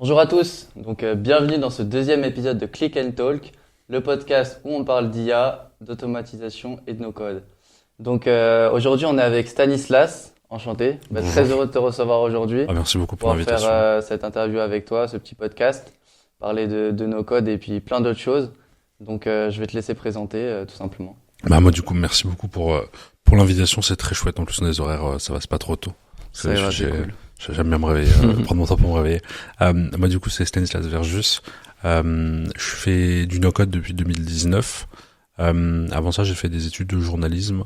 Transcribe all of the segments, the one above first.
Bonjour à tous, bienvenue dans ce deuxième épisode de Click and Talk, le podcast où on parle d'IA, d'automatisation et de nos codes. Aujourd'hui on est avec Stanislas, enchanté, très Bonjour. heureux de te recevoir aujourd'hui, Merci beaucoup pour pouvoir faire l'invitation. cette interview avec toi, ce petit podcast, parler de nos codes et puis plein d'autres choses. Je vais te laisser présenter tout simplement. Moi, du coup, merci beaucoup pour l'invitation. C'est très chouette. En plus, on a des horaires, ça va, c'est pas trop tôt. C'est vrai, c'est cool. J'aime bien me réveiller, prendre mon temps pour me réveiller. Moi, du coup, c'est Stanislas Verjus. Je fais du no-code depuis 2019. Avant ça, j'ai fait des études de journalisme.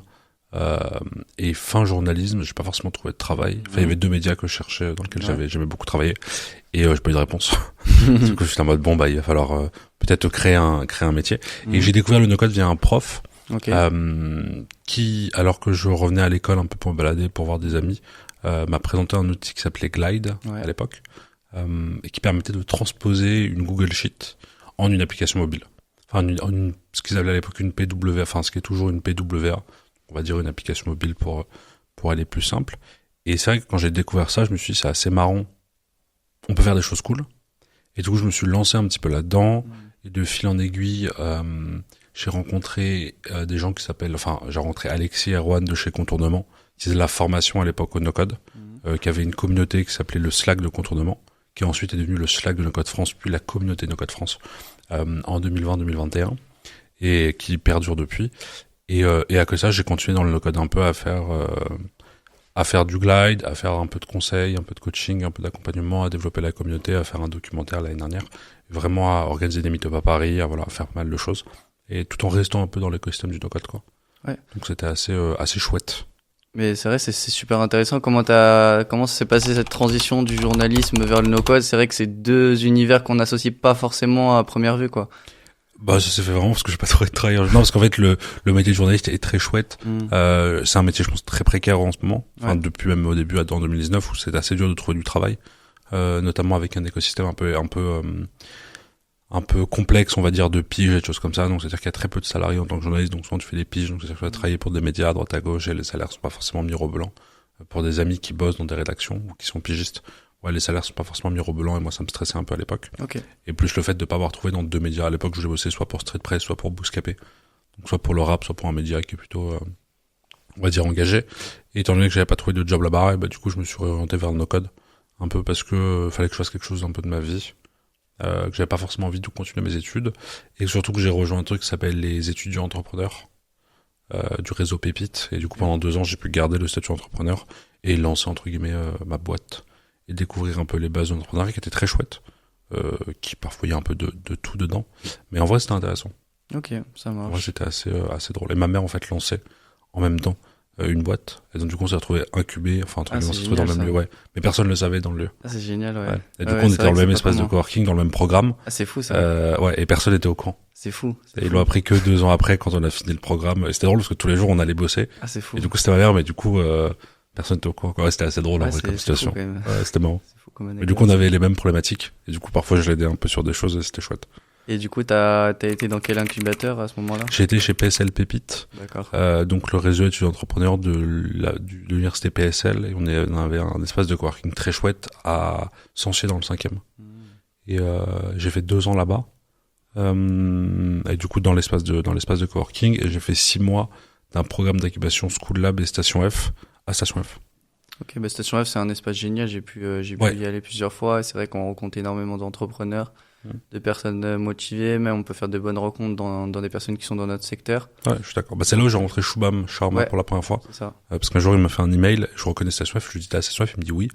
Et fin journalisme, j'ai pas forcément trouvé de travail. Enfin, il y avait deux médias que je cherchais, dans lesquels j'aimais beaucoup travailler. Et j'ai pas eu de réponse. Du coup, j'étais en mode, il va falloir peut-être créer un métier. Et j'ai découvert le no-code via un prof. Ok. Qui, alors que je revenais à l'école un peu pour me balader, pour voir des amis, m'a présenté un outil qui s'appelait Glide à l'époque, et qui permettait de transposer une Google Sheet en une application mobile. Enfin, ce qu'ils appelaient à l'époque une PWA, enfin ce qui est toujours une PWA, on va dire une application mobile pour aller plus simple. Et c'est vrai que quand j'ai découvert ça, je me suis dit c'est assez marrant, on peut faire des choses cool. Et du coup, je me suis lancé un petit peu là-dedans, et de fil en aiguille, j'ai rencontré des gens j'ai rencontré Alexis et Erwan de chez Contournement, qui faisaient de la formation à l'époque au no-code, qui avait une communauté qui s'appelait le Slack de Contournement, qui ensuite est devenu le Slack de No-Code France, puis la communauté No-Code France, en 2020-2021, et qui perdure depuis. Et à côté de ça, j'ai continué dans le no-code un peu à faire du glide, à faire un peu de conseils, un peu de coaching, un peu d'accompagnement, à développer la communauté, à faire un documentaire l'année dernière, vraiment à organiser des meet-up à Paris, à faire pas mal de choses. Et tout en restant un peu dans l'écosystème du no-code, quoi. Ouais. Donc c'était assez chouette. Mais c'est vrai, c'est super intéressant. Comment ça s'est passé cette transition du journalisme vers le no-code? C'est vrai que c'est deux univers qu'on n'associe pas forcément à première vue, quoi. Ça s'est fait vraiment parce que j'ai pas trop travaillé. Non, parce qu'en fait le métier de journaliste est très chouette. C'est un métier, je pense, très précaire en ce moment. Enfin, depuis même au début, en 2019, où c'est assez dur de trouver du travail, notamment avec un écosystème un peu complexe, on va dire, de piges et de choses comme ça. Donc, c'est-à-dire qu'il y a très peu de salariés en tant que journaliste. Donc, souvent, tu fais des piges. Donc, c'est-à-dire que tu vas travailler pour des médias à droite à gauche et les salaires sont pas forcément mirobolants. Pour des amis qui bossent dans des rédactions ou qui sont pigistes, les salaires sont pas forcément mirobolants et moi, ça me stressait un peu à l'époque. Okay. Et plus le fait de pas avoir trouvé dans deux médias. À l'époque, je bossais soit pour Street Press, soit pour Bouscapé. Donc, soit pour le rap, soit pour un média qui est plutôt, on va dire, engagé. Et étant donné que j'avais pas trouvé de job là-bas, du coup, je me suis orienté vers le no-code. Un peu parce que fallait que je fasse quelque chose un peu de ma vie. Que j'avais pas forcément envie de continuer mes études, et surtout que j'ai rejoint un truc qui s'appelle les étudiants entrepreneurs, du réseau Pépite, et du coup pendant 2 ans j'ai pu garder le statut entrepreneur et lancer entre guillemets ma boîte et découvrir un peu les bases de l'entrepreneuriat qui étaient très chouettes, qui parfois il y a un peu de tout dedans, mais en vrai c'était intéressant. Ok, ça marche. En vrai c'était assez drôle, et ma mère en fait lançait en même temps une boîte, et donc du coup on s'est retrouvé incubé, enfin on s'est retrouvé dans le même lieu, mais personne ne le savait dans le lieu. Ah, c'est génial, ouais. Et du coup on était dans le même espace de coworking, dans le même programme. Ah, c'est fou ça. Et personne n'était au courant. C'est fou. Et ils l'ont appris que 2 ans après, quand on a fini le programme. Et c'était drôle parce que tous les jours on allait bosser. Ah, c'est fou. Et du coup c'était ma mère, mais du coup personne n'était au courant. Ouais, c'était assez drôle en vrai comme situation. C'était marrant. C'est fou comme mais du coup on avait les mêmes problématiques. Et du coup parfois je l'aidais un peu sur des choses et c'était chouette. Et du coup, t'as été dans quel incubateur à ce moment-là? J'ai été chez PSL Pépite. D'accord. Donc le réseau étudiants entrepreneurs de l'université PSL. Et on avait un espace de coworking très chouette à Sancier dans le 5e. Et j'ai fait 2 ans là-bas. Et du coup dans l'espace de coworking. Et j'ai fait 6 mois d'un programme d'incubation School Lab et Station F à Station F. Ok, Station F c'est un espace génial. J'ai pu y aller plusieurs fois. Et c'est vrai qu'on rencontre énormément d'entrepreneurs. De personnes motivées, mais on peut faire de bonnes rencontres dans des personnes qui sont dans notre secteur. Ouais, je suis d'accord. C'est là où j'ai rencontré Shubham Sharma pour la première fois. C'est ça. Parce qu'un jour, il m'a fait un email, je reconnais Station F, je lui dis t'es à Station F, il me dit oui.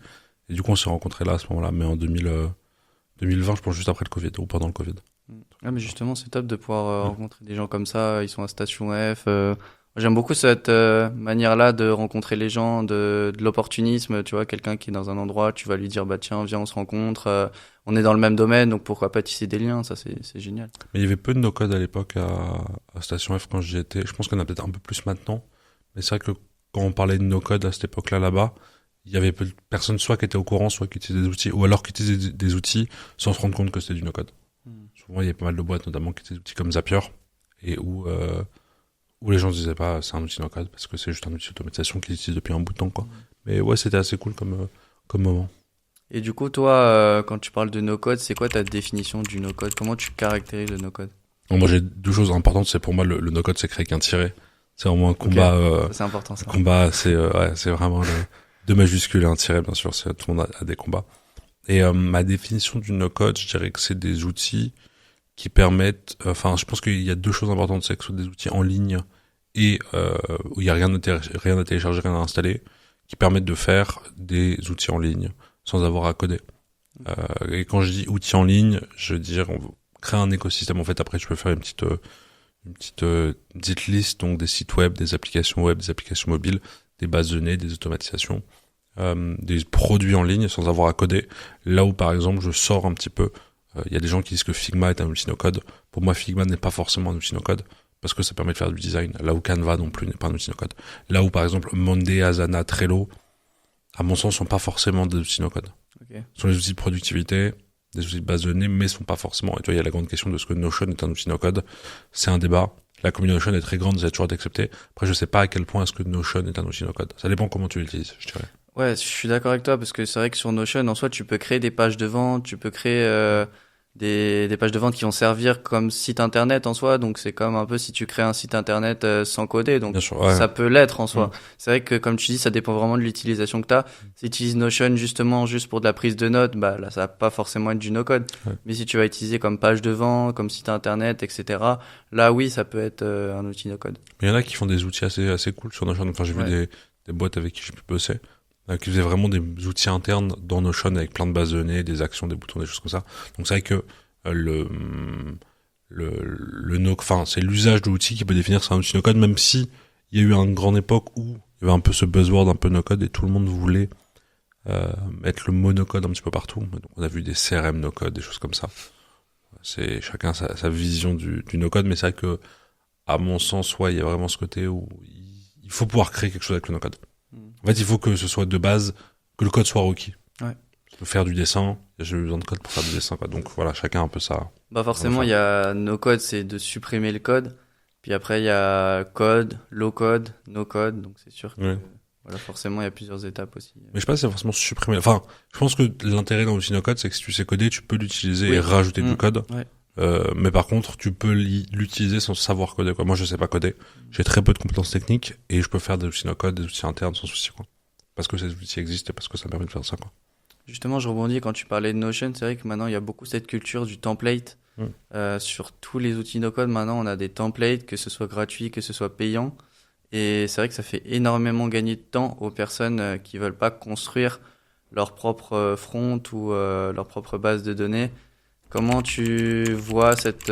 Et du coup, on s'est rencontrés là à ce moment-là, mais en 2020, je pense juste après le Covid, ou pendant le Covid. Ah, mais justement, c'est top de pouvoir rencontrer des gens comme ça, ils sont à Station F. J'aime beaucoup cette manière-là de rencontrer les gens, de l'opportunisme, tu vois, quelqu'un qui est dans un endroit, tu vas lui dire bah tiens, viens, on se rencontre, on est dans le même domaine, donc pourquoi pas tisser des liens, ça c'est génial. Mais il y avait peu de no-code à l'époque à Station F quand j'y étais. Je pense qu'il y en a peut-être un peu plus maintenant, mais c'est vrai que quand on parlait de no-code à cette époque-là là-bas, il y avait peu de personnes soit qui étaient au courant, soit qui utilisaient des outils, ou alors qui utilisaient des outils sans se rendre compte que c'était du no-code. Souvent, il y avait pas mal de boîtes, notamment qui étaient des outils comme Zapier, et où les gens se disaient pas c'est un outil no-code parce que c'est juste un outil d'automatisation qu'ils utilisent depuis un bout de temps, quoi. Mais ouais, c'était assez cool comme moment. Et du coup, toi, quand tu parles de no-code, c'est quoi ta définition du no-code? Comment tu caractérises le no-code? Donc, moi, j'ai deux choses importantes. C'est pour moi, le no-code, c'est créer qu'un tiret. C'est vraiment un combat, Ça, c'est important, ça. combat, c'est vraiment deux majuscules et un tiret, bien sûr. Tout le monde a des combats. Et ma définition du no-code, je dirais que c'est des outils qui permettent, je pense qu'il y a deux choses importantes, c'est que ce soit des outils en ligne et où il y a rien à télécharger, rien à installer, qui permettent de faire des outils en ligne sans avoir à coder. Et quand je dis outils en ligne, je veux dire, on crée un écosystème. En fait, après, tu peux faire une petite liste, donc des sites web, des applications mobiles, des bases de données, des automatisations, des produits en ligne sans avoir à coder. Là où, par exemple, je sors un petit peu. Il y a des gens qui disent que Figma est un outil no-code. Pour moi, Figma n'est pas forcément un outil no-code parce que ça permet de faire du design. Là où Canva non plus n'est pas un outil no-code. Là où, par exemple, Monday, Asana, Trello, à mon sens, sont pas forcément des outils no-code. Okay. Ce sont des outils de productivité, des outils de base de données, mais sont pas forcément. Et toi, il y a la grande question de ce que Notion est un outil no-code. C'est un débat. La communauté Notion est très grande, ça a toujours été accepté. Après, je sais pas à quel point est-ce que Notion est un outil no-code. Ça dépend comment tu l'utilises, je dirais. Ouais, je suis d'accord avec toi parce que c'est vrai que sur Notion, en soi, tu peux créer des pages de vente, tu peux créer des pages de vente qui vont servir comme site internet en soi. Donc c'est comme un peu si tu crées un site internet sans coder. Donc sûr, ouais. ça peut l'être en soi. C'est vrai que comme tu dis, ça dépend vraiment de l'utilisation que tu as. Si tu utilises Notion justement juste pour de la prise de notes, bah là ça va pas forcément être du no-code. Ouais. Mais si tu vas utiliser comme page de vente, comme site internet, etc. Là oui, ça peut être un outil no-code. Mais il y en a qui font des outils assez cool sur Notion. Enfin j'ai vu des boîtes avec qui j'ai pu bosser. Qui faisaient vraiment des outils internes dans Notion avec plein de bases de données, des actions, des boutons, des choses comme ça. Donc c'est vrai que c'est l'usage de l'outil qui peut définir si c'est un outil no-code, même si il y a eu une grande époque où il y avait un peu ce buzzword un peu no-code et tout le monde voulait mettre le mot no-code un petit peu partout. Donc on a vu des CRM no-code, des choses comme ça. C'est chacun sa vision du no-code, mais c'est vrai que à mon sens, il y a vraiment ce côté où il faut pouvoir créer quelque chose avec le no-code. En fait, il faut que ce soit de base, que le code soit requis. Ouais. Faire du dessin, j'ai besoin de code pour faire du dessin, quoi. Donc voilà, chacun un peu ça. Bah forcément, il y a no code, c'est de supprimer le code. Puis après, il y a code, low code, no code. Donc c'est sûr que voilà, forcément, il y a plusieurs étapes aussi. Mais je sais pas si c'est forcément supprimer. Enfin, je pense que l'intérêt dans l'outil no code, c'est que si tu sais coder, tu peux l'utiliser et rajouter du code. Ouais. Mais par contre, tu peux l'utiliser sans savoir coder, quoi. Moi, je sais pas coder. J'ai très peu de compétences techniques et je peux faire des outils no code, des outils internes sans souci, quoi. Parce que ces outils existent et parce que ça me permet de faire ça, quoi. Justement, je rebondis quand tu parlais de Notion. C'est vrai que maintenant, il y a beaucoup cette culture du template. Sur tous les outils no-code, maintenant, on a des templates, que ce soit gratuit, que ce soit payant. Et c'est vrai que ça fait énormément gagner de temps aux personnes qui veulent pas construire leur propre front ou leur propre base de données. Comment tu vois cette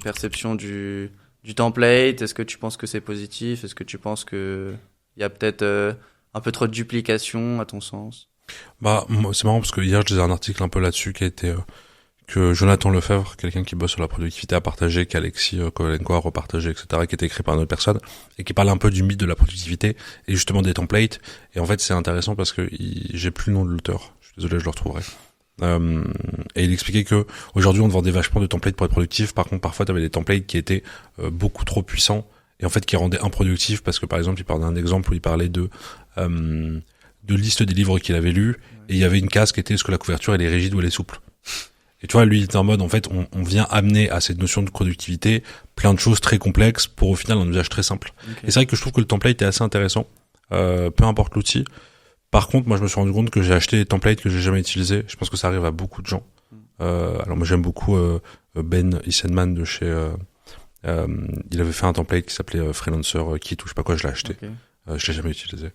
perception du template? Est-ce que tu penses que c'est positif? Est-ce que tu penses que il y a peut-être un peu trop de duplication à ton sens? Bah, c'est marrant parce que hier, je lisais un article un peu là-dessus qui a été que Jonathan Lefebvre, quelqu'un qui bosse sur la productivité, a partagé, qu'Alexis Kovalenko a repartagé, etc., qui a été écrit par une autre personne, et qui parle un peu du mythe de la productivité, et justement des templates. Et en fait, c'est intéressant parce que j'ai plus le nom de l'auteur. Je suis désolé, je le retrouverai. Et il expliquait que aujourd'hui, on vendait vachement de templates pour être productif. Par contre, parfois, tu avais des templates qui étaient beaucoup trop puissants, et en fait, qui rendaient improductifs, parce que par exemple, il parlait d'un exemple où il parlait de liste des livres qu'il avait lus, et il y avait une case qui était est-ce que la couverture elle est rigide ou elle est souple. Et tu vois, lui il était en mode en fait on vient amener à cette notion de productivité plein de choses très complexes pour au final un usage très simple. Okay. Et c'est vrai que je trouve que le template est assez intéressant, peu importe l'outil. Par contre, moi je me suis rendu compte que j'ai acheté des templates que j'ai jamais utilisés. Je pense que ça arrive à beaucoup de gens. Alors moi j'aime beaucoup Ben Issenman de chez il avait fait un template qui s'appelait Freelancer Kit ou je sais pas quoi, je l'ai acheté. Okay. Je l'ai jamais utilisé.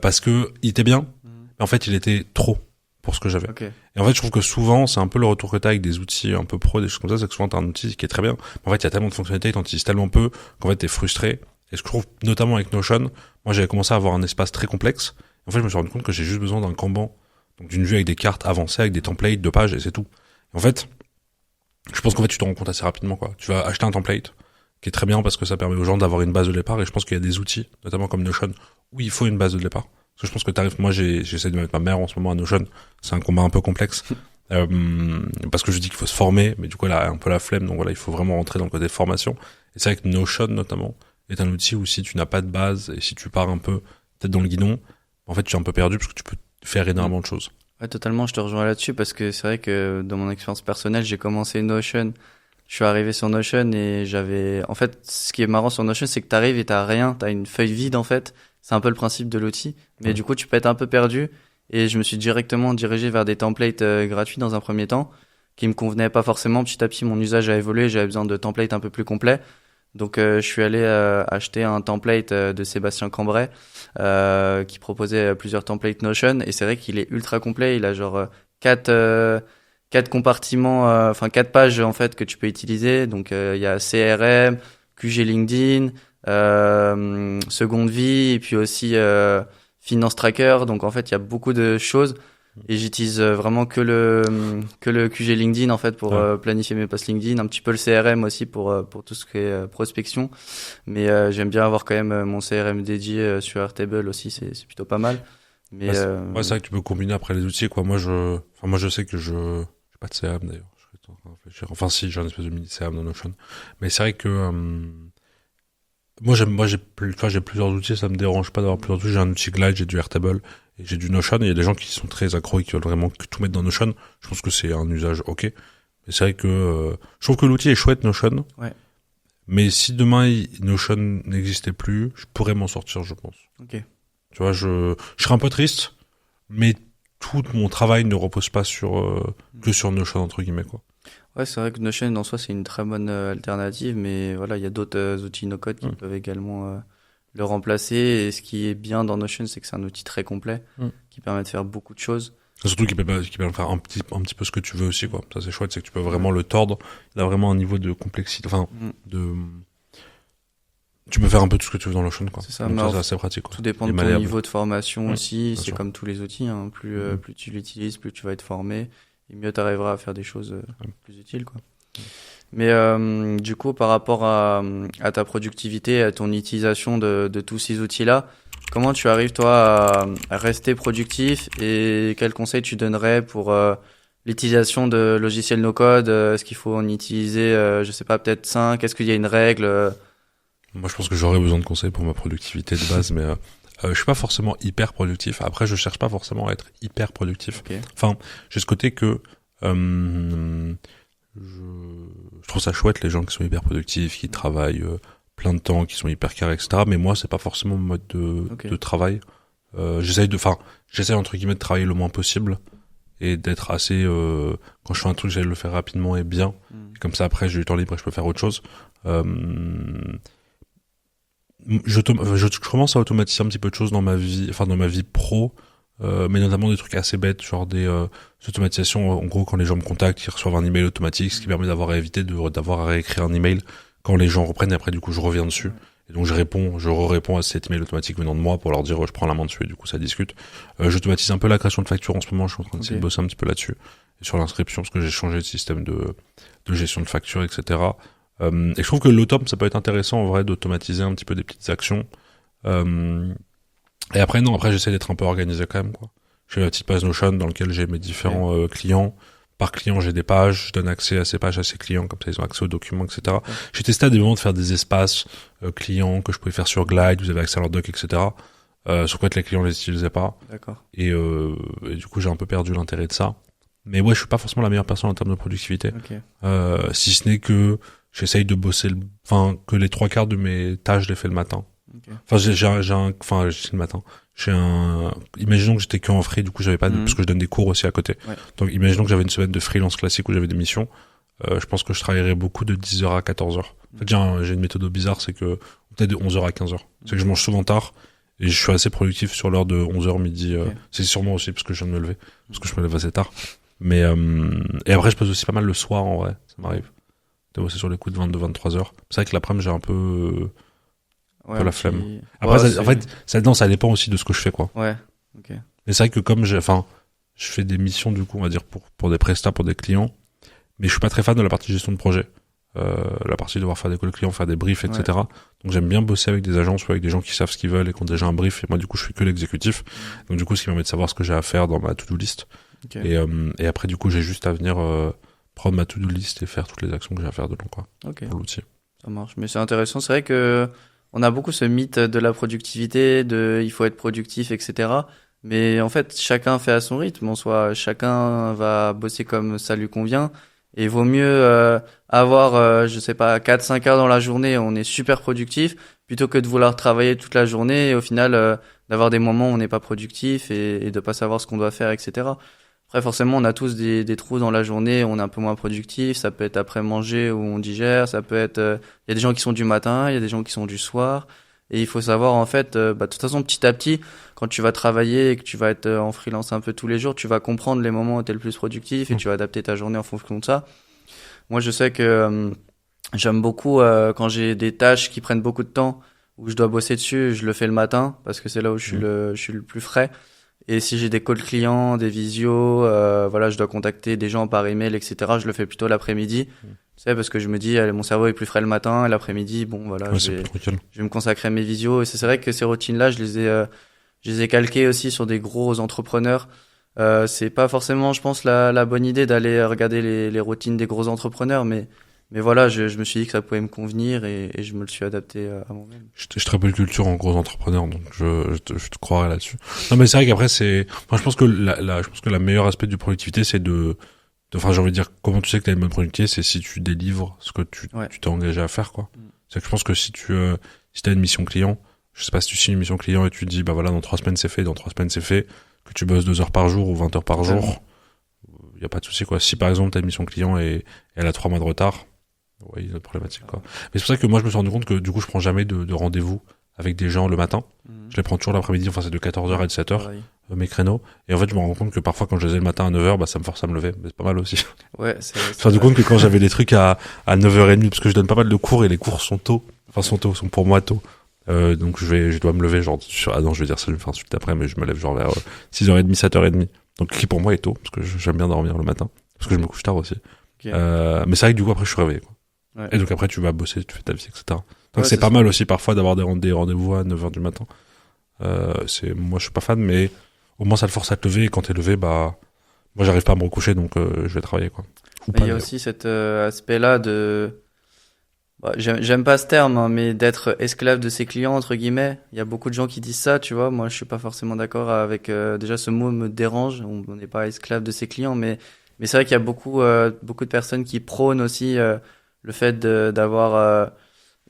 Parce que il était bien, mais en fait il était trop pour ce que j'avais. Okay. Et en fait je trouve que souvent c'est un peu le retour que t'as avec des outils un peu pro, des choses comme ça, c'est que souvent t'as un outil qui est très bien, mais en fait il y a tellement de fonctionnalités, t'en utilises tellement peu qu'en fait t'es frustré. Et ce que je trouve notamment avec Notion, moi j'avais commencé à avoir un espace très complexe. En fait je me suis rendu compte que j'ai juste besoin d'un Kanban, donc d'une vue avec des cartes avancées, avec des templates de pages et c'est tout. Et en fait, je pense qu'en fait tu te rends compte assez rapidement quoi. Tu vas acheter un template qui est très bien parce que ça permet aux gens d'avoir une base de départ et je pense qu'il y a des outils, notamment comme Notion, où il faut une base de départ. Parce que je pense que t'arrives, moi j'essaie de mettre ma mère en ce moment à Notion, c'est un combat un peu complexe, parce que je dis qu'il faut se former, mais du coup elle a un peu la flemme, donc voilà, il faut vraiment rentrer dans le côté formation. Et c'est vrai que Notion notamment est un outil où si tu n'as pas de base et si tu pars un peu peut-être dans le guidon, en fait tu es un peu perdu parce que tu peux faire énormément de choses. Ouais, totalement, je te rejoins là-dessus parce que c'est vrai que dans mon expérience personnelle, j'ai commencé Notion. Je suis arrivé sur Notion et en fait, ce qui est marrant sur Notion, c'est que t'arrives et t'as rien, t'as une feuille vide en fait. C'est un peu le principe de l'outil. Mais du coup, tu peux être un peu perdu et je me suis directement dirigé vers des templates gratuits dans un premier temps qui me convenaient pas forcément. Petit à petit, mon usage a évolué, j'avais besoin de templates un peu plus complets. Donc, je suis allé acheter un template de Sébastien Cambrai qui proposait plusieurs templates Notion et c'est vrai qu'il est ultra complet. Il a genre quatre compartiments, enfin quatre pages en fait que tu peux utiliser. Donc, il y a CRM, QG LinkedIn, seconde vie et puis aussi Finance Tracker. Donc, en fait, il y a beaucoup de choses. Et j'utilise vraiment que le QG LinkedIn en fait pour planifier mes posts LinkedIn, un petit peu le CRM aussi pour tout ce qui est prospection. Mais j'aime bien avoir quand même mon CRM dédié sur Airtable aussi, c'est plutôt pas mal. Mais ouais, c'est vrai que tu peux combiner après les outils quoi. Moi je sais que j'ai pas de CRM d'ailleurs. Je serais en train de réfléchir. Enfin si, j'ai un espèce de mini CRM dans Notion. Mais c'est vrai que j'ai plusieurs outils, ça me dérange pas d'avoir plusieurs outils. J'ai un outil Glide, j'ai du Airtable et j'ai du Notion. Et il y a des gens qui sont très accros et qui veulent vraiment tout mettre dans Notion. Je pense que c'est un usage ok. Mais c'est vrai que je trouve que l'outil est chouette Notion. Ouais. Mais si demain Notion n'existait plus, je pourrais m'en sortir, je pense. Ok. Tu vois, je serais un peu triste, mais tout mon travail ne repose pas que sur Notion entre guillemets quoi. Ouais, c'est vrai que Notion en soi c'est une très bonne alternative, mais voilà, il y a d'autres outils no-code qui peuvent également le remplacer. Et ce qui est bien dans Notion, c'est que c'est un outil très complet qui permet de faire beaucoup de choses. Et surtout qui permet de faire un petit peu ce que tu veux aussi quoi. Ça c'est chouette, c'est que tu peux vraiment le tordre. Il a vraiment un niveau de complexité, enfin tu peux faire un peu tout ce que tu veux dans Notion quoi. C'est ça, donc mais c'est assez pratique quoi. tout dépend de ton malléable. niveau de formation aussi. C'est sûr. comme tous les outils, hein. Plus tu l'utilises, plus tu vas être formé, et mieux tu arriveras à faire des choses plus utiles, quoi. Mais du coup, par rapport à ta productivité, à ton utilisation de tous ces outils-là, comment tu arrives toi à rester productif et quels conseils tu donnerais pour l'utilisation de logiciels no-code? Est-ce qu'il faut en utiliser, je sais pas, peut-être 5? Est-ce qu'il y a une règle? Moi je pense que j'aurais besoin de conseils pour ma productivité de base, mais je suis pas forcément hyper productif. Après, je cherche pas forcément à être hyper productif. Okay. Enfin, j'ai ce côté que je trouve ça chouette les gens qui sont hyper productifs, qui travaillent plein de temps, qui sont hyper carrés, etc. Mais moi, c'est pas forcément mon mode de travail. J'essaie entre guillemets de travailler le moins possible et d'être assez. Quand je fais un truc, j'essaie de le faire rapidement et bien. Et comme ça, après, j'ai du temps libre et je peux faire autre chose. Je commence à automatiser un petit peu de choses dans ma vie pro, mais notamment des trucs assez bêtes, genre des automatisations. En gros, quand les gens me contactent, ils reçoivent un email automatique, ce qui permet d'avoir à éviter d'avoir à réécrire un email quand les gens reprennent. Et après, du coup, je reviens dessus. Et donc, je réponds à cet email automatique venant de moi pour leur dire, je prends la main dessus et du coup, ça discute. J'automatise un peu la création de factures en ce moment. Je suis en train d'essayer de bosser un petit peu là-dessus. Et sur l'inscription, parce que j'ai changé de système de gestion de factures, etc. Et je trouve que l'autom, ça peut être intéressant en vrai d'automatiser un petit peu des petites actions. Et après j'essaie d'être un peu organisé quand même quoi. J'ai la petite page Notion dans laquelle j'ai mes différents clients. Par client, j'ai des pages, je donne accès à ces pages à ces clients, comme ça ils ont accès aux documents, etc. J'ai testé à des moments de faire des espaces clients que je pouvais faire sur Glide, vous avez accès à leur doc, etc. Sur quoi les clients les utilisaient pas. D'accord. Et du coup j'ai un peu perdu l'intérêt de ça. Mais ouais, je suis pas forcément la meilleure personne en termes de productivité. Okay. Si ce n'est que j'essaye de bosser que les 3/4 de mes tâches, je les fais le matin. Okay. Enfin, c'est le matin. Imaginons que j'étais que en free, du coup, j'avais pas parce que je donne des cours aussi à côté. Ouais. Donc, imaginons que j'avais une semaine de freelance classique où j'avais des missions. Je pense que je travaillerais beaucoup de 10h à 14h. En fait, j'ai une méthode bizarre, c'est que, peut-être de 11h à 15h. C'est que je mange souvent tard et je suis assez productif sur l'heure de 11h midi. Okay. C'est sûrement aussi parce que je viens de me lever, parce que je me lève assez tard. Mais, et après, je pose aussi pas mal le soir, en vrai. Ça m'arrive. De bosser sur les coups de 22-23 heures. C'est vrai que l'après-midi, j'ai un peu la flemme. Après, en fait, ça dépend aussi de ce que je fais, quoi. Ouais, ok. Mais c'est vrai que comme je fais des missions, du coup, on va dire, pour des prestats, pour des clients, mais je suis pas très fan de la partie gestion de projet. La partie de devoir faire des calls clients, faire des briefs, etc. Ouais. Donc j'aime bien bosser avec des agences ou avec des gens qui savent ce qu'ils veulent et qui ont déjà un brief. Et moi, du coup, je fais que l'exécutif. Donc du coup, ce qui me permet de savoir ce que j'ai à faire dans ma to-do list. Okay. Et après, du coup, j'ai juste à venir prendre ma to-do list et faire toutes les actions que j'ai à faire dedans, quoi. Okay. Pour l'outil. Ça marche. Mais c'est intéressant. C'est vrai que on a beaucoup ce mythe de la productivité, il faut être productif, etc. Mais en fait, chacun fait à son rythme. En soi, chacun va bosser comme ça lui convient. Et il vaut mieux avoir, je sais pas, 4-5 heures dans la journée, on est super productif, plutôt que de vouloir travailler toute la journée et au final d'avoir des moments où on n'est pas productif et de pas savoir ce qu'on doit faire, etc. Après, forcément, on a tous des trous dans la journée, on est un peu moins productif. Ça peut être après manger où on digère, ça peut être... Il y a des gens qui sont du matin, il y a des gens qui sont du soir. Et il faut savoir, en fait, de toute façon, petit à petit, quand tu vas travailler et que tu vas être en freelance un peu tous les jours, tu vas comprendre les moments où tu es le plus productif et tu vas adapter ta journée en fonction de ça. Moi, je sais que j'aime beaucoup quand j'ai des tâches qui prennent beaucoup de temps, où je dois bosser dessus, je le fais le matin parce que c'est là où je suis le plus frais. Et si j'ai des calls clients, des visios, voilà, je dois contacter des gens par email, etc. Je le fais plutôt l'après-midi. Tu sais, parce que je me dis, allez, mon cerveau est plus frais le matin, et l'après-midi, bon, voilà, Ouais, je vais me consacrer à mes visios. Et c'est vrai que ces routines-là, je les ai calquées aussi sur des gros entrepreneurs. C'est pas forcément, je pense, la bonne idée d'aller regarder les routines des gros entrepreneurs, mais voilà, je me suis dit que ça pouvait me convenir et je me le suis adapté à moi-même. Je très peu de culture en gros entrepreneur, donc je te croirais là-dessus. Non, mais c'est vrai qu'après moi je pense que je pense que la meilleure aspect du productivité, c'est enfin, j'ai envie de dire, comment tu sais que t'as une bonne productivité, c'est si tu délivres ce que tu t'es engagé à faire, quoi. C'est que je pense que si t'as une mission client, je sais pas, si tu signes une mission client et tu te dis, bah voilà, dans 3 semaines c'est fait, dans 3 semaines c'est fait, que tu bosses 2 heures par jour ou 20 heures par jour, y a pas de souci, quoi. Si par exemple t'as une mission client et elle a 3 mois de retard, ouais, il y a une problématique, quoi. Mais c'est pour ça que moi je me suis rendu compte que du coup je prends jamais de rendez-vous avec des gens le matin. Je les prends toujours l'après-midi, enfin c'est de 14h à 17h, mes créneaux. Et en fait je me rends compte que parfois quand je les ai le matin à 9h, bah ça me force à me lever. Mais c'est pas mal aussi. Ouais, je me suis rendu compte que quand j'avais des trucs à 9h30, parce que je donne pas mal de cours et les cours sont tôt. Enfin sont pour moi tôt. Donc je dois me lever genre non, je vais dire ça, je vais me faire insulter après, mais je me lève genre vers 6h30, 7h30. Donc qui pour moi est tôt, parce que j'aime bien dormir le matin. Parce que je me couche tard aussi. Okay. Mais c'est vrai que du coup après je suis réveillé, quoi. Ouais. Et donc après tu vas bosser, tu fais ta vie, etc. Donc c'est pas mal aussi parfois d'avoir des rendez-vous à 9h du matin. Moi je suis pas fan, mais au moins ça te force à te lever, et quand t'es levé, bah moi j'arrive pas à me recoucher, donc je vais travailler, quoi. Il y a aussi cet aspect-là de... j'aime pas ce terme, hein, mais d'être esclave de ses clients, entre guillemets. Il y a beaucoup de gens qui disent ça, tu vois. Moi je suis pas forcément d'accord avec... déjà ce mot me dérange, on n'est pas esclave de ses clients, mais c'est vrai qu'il y a beaucoup de personnes qui prônent aussi le fait d'avoir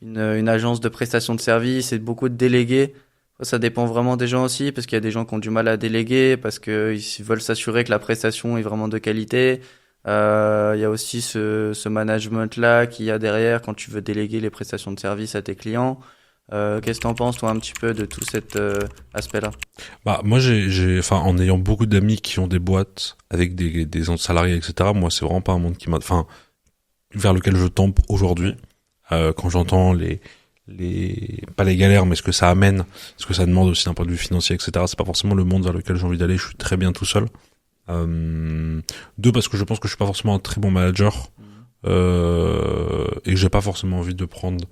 une agence de prestation de services et beaucoup de délégués. Ça dépend vraiment des gens aussi, parce qu'il y a des gens qui ont du mal à déléguer, parce qu'ils veulent s'assurer que la prestation est vraiment de qualité. Il y a aussi ce management-là qu'il y a derrière quand tu veux déléguer les prestations de services à tes clients. Qu'est-ce que t'en penses, toi, un petit peu de tout cet aspect-là? Bah, moi, enfin, en ayant beaucoup d'amis qui ont des boîtes avec des salariés, etc., moi, c'est vraiment pas un monde vers lequel je tombe aujourd'hui. Quand j'entends pas les galères, mais ce que ça amène, ce que ça demande aussi d'un point de vue financier, etc., c'est pas forcément le monde vers lequel j'ai envie d'aller. Je suis très bien tout seul. 2, parce que je pense que je suis pas forcément un très bon manager, et que j'ai pas forcément envie de prendre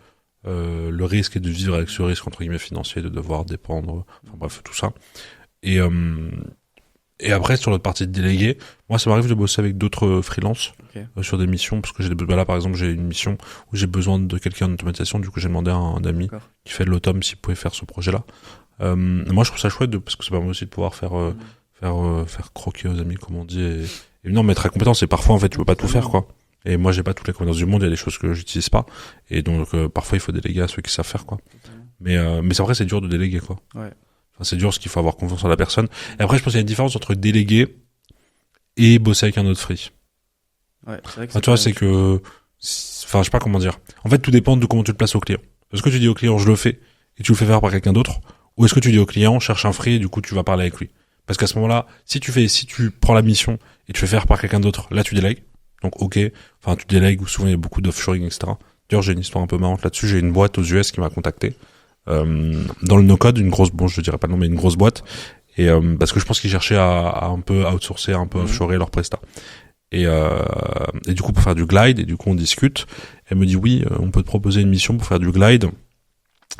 le risque et de vivre avec ce risque entre guillemets financier, de devoir dépendre, enfin bref, tout ça. Et après, sur notre partie de délégué, moi, ça m'arrive de bosser avec d'autres freelances, sur des missions, parce que là, par exemple, j'ai une mission où j'ai besoin de quelqu'un en automatisation, du coup, j'ai demandé à un ami qui fait de l'automne s'il pouvait faire ce projet-là. Moi, je trouve ça chouette parce que ça permet aussi de pouvoir faire croquer aux amis, comme on dit, et non, mettre à compétence, et parfois, en fait, tu peux pas tout faire, quoi. Et moi, j'ai pas toutes les compétences du monde, il y a des choses que j'utilise pas, et donc, parfois, il faut déléguer à ceux qui savent faire, quoi. Mais c'est vrai, c'est dur de déléguer, quoi. Ouais. Enfin, c'est dur parce qu'il faut avoir confiance en la personne. Et après, je pense qu'il y a une différence entre déléguer et bosser avec un autre free. Ouais, c'est vrai que tu vois, c'est que, enfin, je sais pas comment dire. En fait, tout dépend de comment tu le places au client. Est-ce que tu dis au client, je le fais, et tu le fais faire par quelqu'un d'autre? Ou est-ce que tu dis au client, cherche un free, et du coup, tu vas parler avec lui? Parce qu'à ce moment-là, si tu prends la mission et tu fais faire par quelqu'un d'autre, là, tu délègues. Donc, enfin, tu délègues, ou souvent, il y a beaucoup d'offshoring, etc. D'ailleurs, j'ai une histoire un peu marrante là-dessus. J'ai une boîte aux US qui m'a contacté. Dans le no-code, je dirais pas le nom, mais une grosse boîte, et parce que je pense qu'ils cherchaient à un peu outsourcer, un peu offshorer leur presta. Et du coup, pour faire du glide, et du coup, on discute. Elle me dit, oui, on peut te proposer une mission pour faire du glide.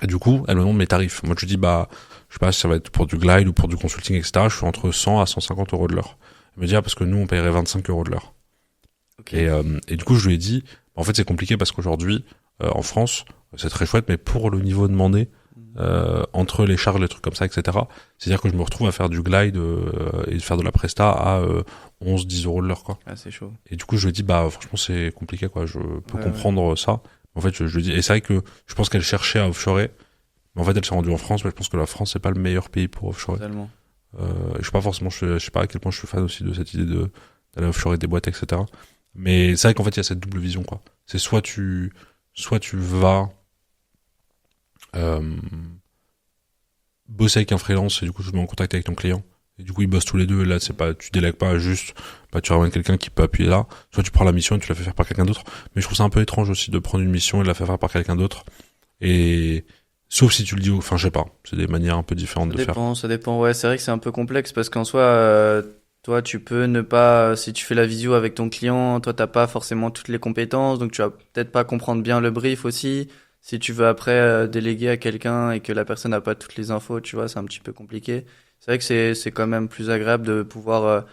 Et du coup, elle me demande mes tarifs. Moi, je lui dis, je sais pas si ça va être pour du glide ou pour du consulting, etc. Je suis entre 100 à 150 euros de l'heure. Elle me dit, parce que nous, on paierait 25 euros de l'heure. Okay. Et du coup, je lui ai dit, en fait, c'est compliqué parce qu'aujourd'hui, en France, c'est très chouette, mais pour le niveau demandé, entre les charges, les trucs comme ça, etc. C'est-à-dire que je me retrouve à faire du glide et faire de la presta à 11-10 euros de l'heure, quoi. Ah, c'est chaud. Et du coup, je lui dis, bah franchement, c'est compliqué, quoi. Je peux comprendre ça. En fait, je lui dis, et c'est vrai que je pense qu'elle cherchait à offshorer, mais en fait, elle s'est rendue en France, mais je pense que la France, c'est pas le meilleur pays pour offshorer. Totalement. Je sais pas à quel point je suis fan aussi de cette idée d'aller offshorer des boîtes, etc. Mais c'est vrai qu'en fait, il y a cette double vision, quoi. C'est soit tu vas bosser avec un freelance et du coup, je me mets en contact avec ton client. Et du coup, ils bossent tous les deux. Et là, c'est pas, tu délègues pas juste, tu ramènes quelqu'un qui peut appuyer là. Soit tu prends la mission et tu la fais faire par quelqu'un d'autre. Mais je trouve ça un peu étrange aussi de prendre une mission et de la faire par quelqu'un d'autre. Et sauf si tu le dis, enfin, je sais pas. C'est des manières un peu différentes de faire. Ça dépend. Ouais, c'est vrai que c'est un peu complexe parce qu'en soi, toi, tu peux ne pas, si tu fais la visio avec ton client, toi, t'as pas forcément toutes les compétences, donc tu vas peut-être pas comprendre bien le brief aussi. Si tu veux après déléguer à quelqu'un et que la personne n'a pas toutes les infos, tu vois, c'est un petit peu compliqué. C'est vrai que c'est quand même plus agréable de pouvoir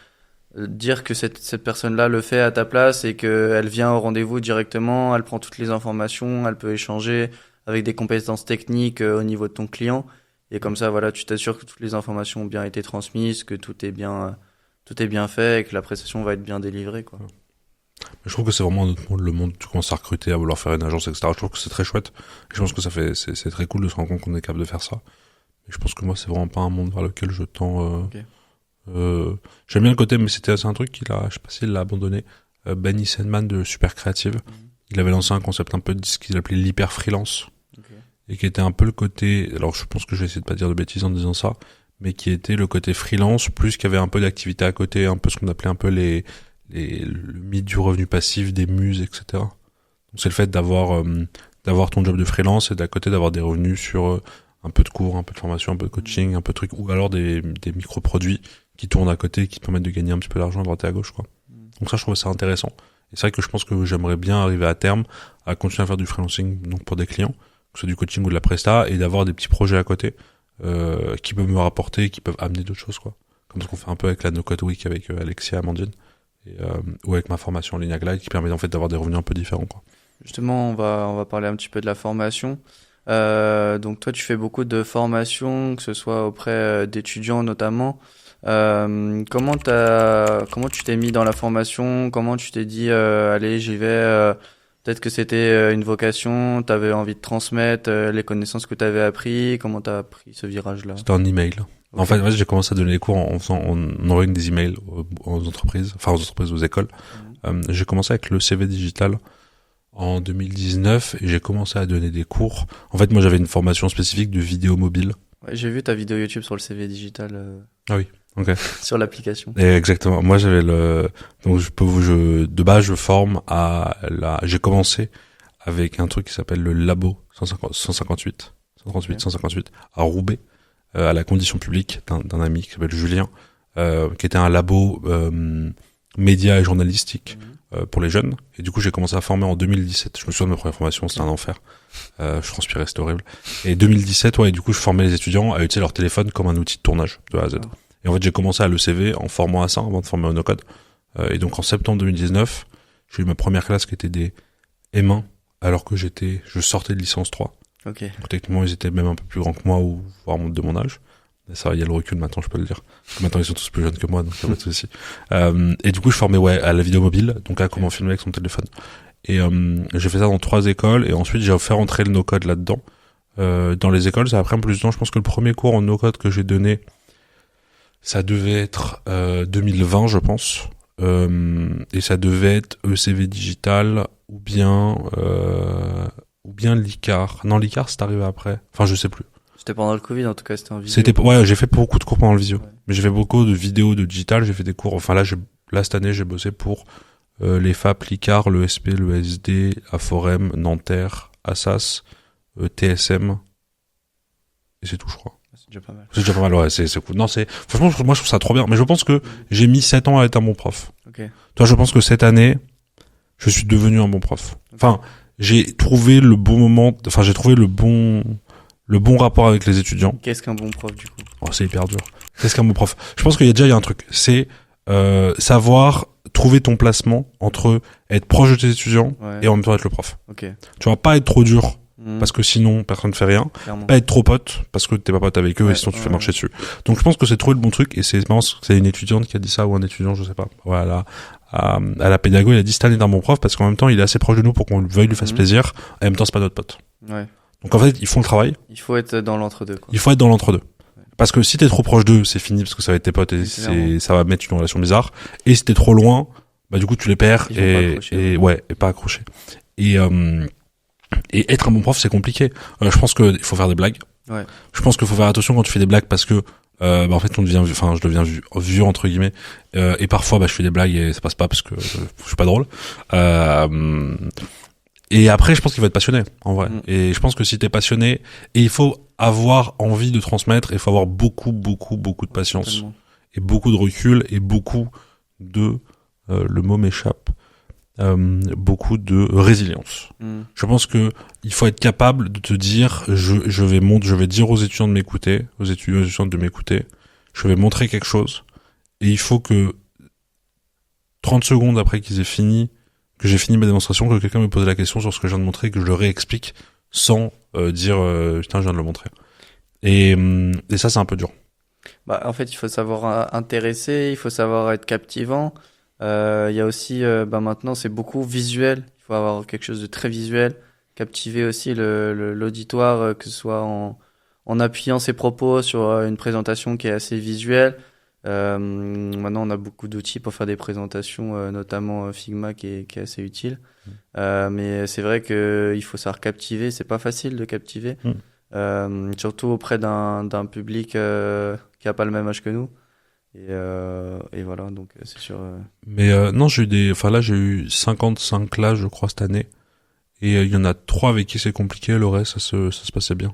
dire que cette personne-là le fait à ta place et qu'elle vient au rendez-vous directement, elle prend toutes les informations, elle peut échanger avec des compétences techniques au niveau de ton client. Et comme ça, voilà, tu t'assures que toutes les informations ont bien été transmises, que tout est bien fait et que la prestation va être bien délivrée, quoi. Je trouve que c'est vraiment notre monde, le monde où tu commences à recruter, à vouloir faire une agence, etc. Je trouve que c'est très chouette. Et je pense que c'est très cool de se rendre compte qu'on est capable de faire ça. Mais je pense que moi, c'est vraiment pas un monde vers lequel je tends. Okay. J'aime bien le côté, mais c'est un truc je sais pas s'il l'a abandonné. Benny Sandman de Super Creative. Il avait lancé un concept un peu de ce qu'il appelait l'hyper freelance. Okay. Et qui était un peu le côté, alors je pense que je vais essayer de pas dire de bêtises en disant ça, mais qui était le côté freelance, plus qu'il y avait un peu d'activité à côté, un peu ce qu'on appelait un peu le mythe du revenu passif, des muses, etc. Donc c'est le fait d'avoir ton job de freelance et d'à côté d'avoir des revenus sur un peu de cours, un peu de formation, un peu de coaching, un peu de trucs, ou alors des micro-produits qui tournent à côté, qui te permettent de gagner un petit peu d'argent à droite et à gauche, quoi. Donc ça, je trouve ça intéressant. Et c'est vrai que je pense que j'aimerais bien arriver à terme à continuer à faire du freelancing, donc pour des clients, que ce soit du coaching ou de la presta, et d'avoir des petits projets à côté qui peuvent me rapporter, qui peuvent amener d'autres choses, quoi. Comme ce qu'on fait un peu avec la No Code Week avec Alexia et Amandine, ou avec ma formation en ligne à Glide, qui permet en fait d'avoir des revenus un peu différents, quoi. Justement, on va parler un petit peu de la formation. Donc toi, tu fais beaucoup de formations, que ce soit auprès d'étudiants notamment. Comment tu t'es mis dans la formation? Comment tu t'es dit, allez, j'y vais. Peut-être que c'était une vocation, t'avais envie de transmettre les connaissances que t'avais appris. Comment t'as pris ce virage-là? C'était un email. Okay. En fait, j'ai commencé à donner les cours en envoyant des emails aux entreprises, aux écoles. J'ai commencé avec le CV digital en 2019 et j'ai commencé à donner des cours. En fait, moi, j'avais une formation spécifique de vidéo mobile. Ouais, j'ai vu ta vidéo YouTube sur le CV digital. Ah oui. Ok. Sur l'application. Et exactement. Moi, j'avais donc de base, je forme j'ai commencé avec un truc qui s'appelle le Labo 158 à Roubaix, à la condition publique d'un ami qui s'appelle Julien, qui était un labo média et journalistique pour les jeunes. Et du coup, j'ai commencé à former en 2017. Je me souviens de ma première formation, c'était un enfer. Je transpirais, c'était horrible. Et 2017, ouais, et du coup, je formais les étudiants à utiliser leur téléphone comme un outil de tournage de A à Z. Et en fait, j'ai commencé à l'ECV en formant à ça avant de former au no-code. Et donc, en septembre 2019, j'ai eu ma première classe qui était des M1, alors que je sortais de licence 3. Okay. Donc, techniquement, ils étaient même un peu plus grands que moi, ou voire de mon âge. Et ça, il y a le recul maintenant, je peux le dire. Parce que maintenant, ils sont tous plus jeunes que moi, donc il n'y a pas de souci. Et du coup, je formais, à la vidéo mobile, donc à comment filmer avec son téléphone. Et j'ai fait ça dans 3 écoles, et ensuite, j'ai fait rentrer le no-code là-dedans. Dans les écoles, ça a pris un peu plus de temps. Je pense que le premier cours en no-code que j'ai donné, ça devait être 2020, je pense. Et ça devait être ECV digital ou bien l'ICAR. Non, l'ICAR, c'est arrivé après. Enfin, je sais plus. C'était pendant le Covid, en tout cas, c'était en visio. Ouais, j'ai fait beaucoup de cours pendant le visio. Ouais. Mais j'ai fait beaucoup de vidéos de digital, j'ai fait des cours. Enfin, là, cette année, j'ai bossé pour les FAP, l'ICAR, le SP, le SD, Aforem, Nanterre, Assas, TSM. Et c'est tout, je crois. C'est déjà pas mal. C'est déjà pas mal, ouais, c'est cool. Non, franchement, moi, je trouve ça trop bien. Mais je pense que j'ai mis 7 ans à être un bon prof. Okay. Toi, je pense que cette année, je suis devenu un bon prof. Okay. Enfin, j'ai trouvé le bon moment, enfin, j'ai trouvé le bon rapport avec les étudiants. Qu'est-ce qu'un bon prof, du coup? Oh, c'est hyper dur. Qu'est-ce qu'un bon prof? Je pense qu'il y a un truc. C'est, savoir trouver ton placement entre être proche de tes étudiants et en même temps être le prof. Okay. Tu vas pas être trop dur parce que sinon personne ne fait rien. Clairement. Pas être trop pote parce que t'es pas pote avec eux et sinon tu fais marcher dessus. Donc je pense que c'est trouver le bon truc et c'est marrant, c'est une étudiante qui a dit ça ou un étudiant, je sais pas. Voilà. À la pédago, il a dit Stan est un bon prof parce qu'en même temps il est assez proche de nous pour qu'on veuille lui fasse plaisir et en même temps c'est pas notre pote. Ouais. Donc en fait ils font le travail. Il faut être dans l'entre-deux, quoi. Il faut être dans l'entre-deux. Parce que si t'es trop proche d'eux, c'est fini parce que ça va être tes potes et ça va mettre une relation bizarre. Et si t'es trop loin, bah du coup tu les perds et pas accrocher. Et être un bon prof c'est compliqué. Je pense que il faut faire des blagues. Ouais. Je pense qu'il faut faire attention quand tu fais des blagues parce que en fait je deviens vieux entre guillemets et parfois je fais des blagues et ça passe pas parce que je suis pas drôle. Et après, je pense qu'il faut être passionné, en vrai. Et je pense que si t'es passionné, et il faut avoir envie de transmettre, il faut avoir beaucoup de patience. Totalement. Et beaucoup de recul, et beaucoup de, le mot m'échappe, beaucoup de résilience. Je pense que il faut être capable de te dire, je vais dire aux étudiants de m'écouter, aux étudiantes de m'écouter, je vais montrer quelque chose, et il faut que 30 secondes après qu'ils aient fini, que j'ai fini ma démonstration, que quelqu'un me pose la question sur ce que je viens de montrer, que je le réexplique sans dire putain je viens de le montrer. Et ça c'est un peu dur. Bah en fait il faut savoir intéresser, il faut savoir être captivant. Il y a aussi maintenant c'est beaucoup visuel. Il faut avoir quelque chose de très visuel, captiver aussi l'auditoire, que ce soit en appuyant ses propos sur une présentation qui est assez visuelle. Maintenant on a beaucoup d'outils pour faire des présentations, notamment Figma qui est assez utile. Mais c'est vrai que il faut savoir captiver, c'est pas facile de captiver, surtout auprès d'un public qui a pas le même âge que nous. Et voilà, donc c'est sûr. Mais non, j'ai eu 55 classes je crois cette année, et il y en a 3 avec qui c'est compliqué, le reste ça se passait bien.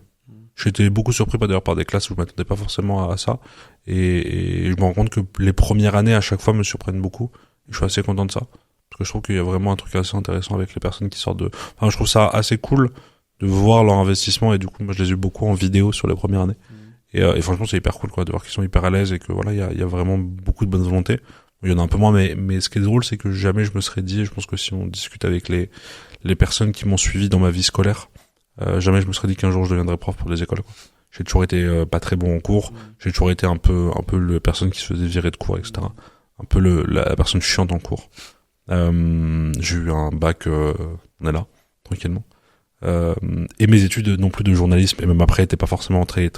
J'étais beaucoup surpris par des classes où je m'attendais pas forcément à ça, et je me rends compte que les premières années à chaque fois me surprennent beaucoup. Je suis assez content de ça parce que je trouve qu'il y a vraiment un truc assez intéressant avec les personnes qui sortent je trouve ça assez cool de voir leur investissement, et du coup moi je les ai eu beaucoup en vidéo sur les premières années. Et franchement c'est hyper cool quoi de voir qu'ils sont hyper à l'aise et que voilà il y a vraiment beaucoup de bonne volonté. Il y en a un peu moins, mais ce qui est drôle c'est que jamais je me serais dit, et je pense que si on discute avec les personnes qui m'ont suivi dans ma vie scolaire, jamais je me serais dit qu'un jour je deviendrais prof pour des écoles, quoi. J'ai toujours été pas très bon en cours, j'ai toujours été un peu la personne qui se faisait virer de cours, etc. Un peu la personne chiante en cours. J'ai eu un bac, on est là, tranquillement. Et mes études non plus de journalisme, et même après, étaient pas forcément très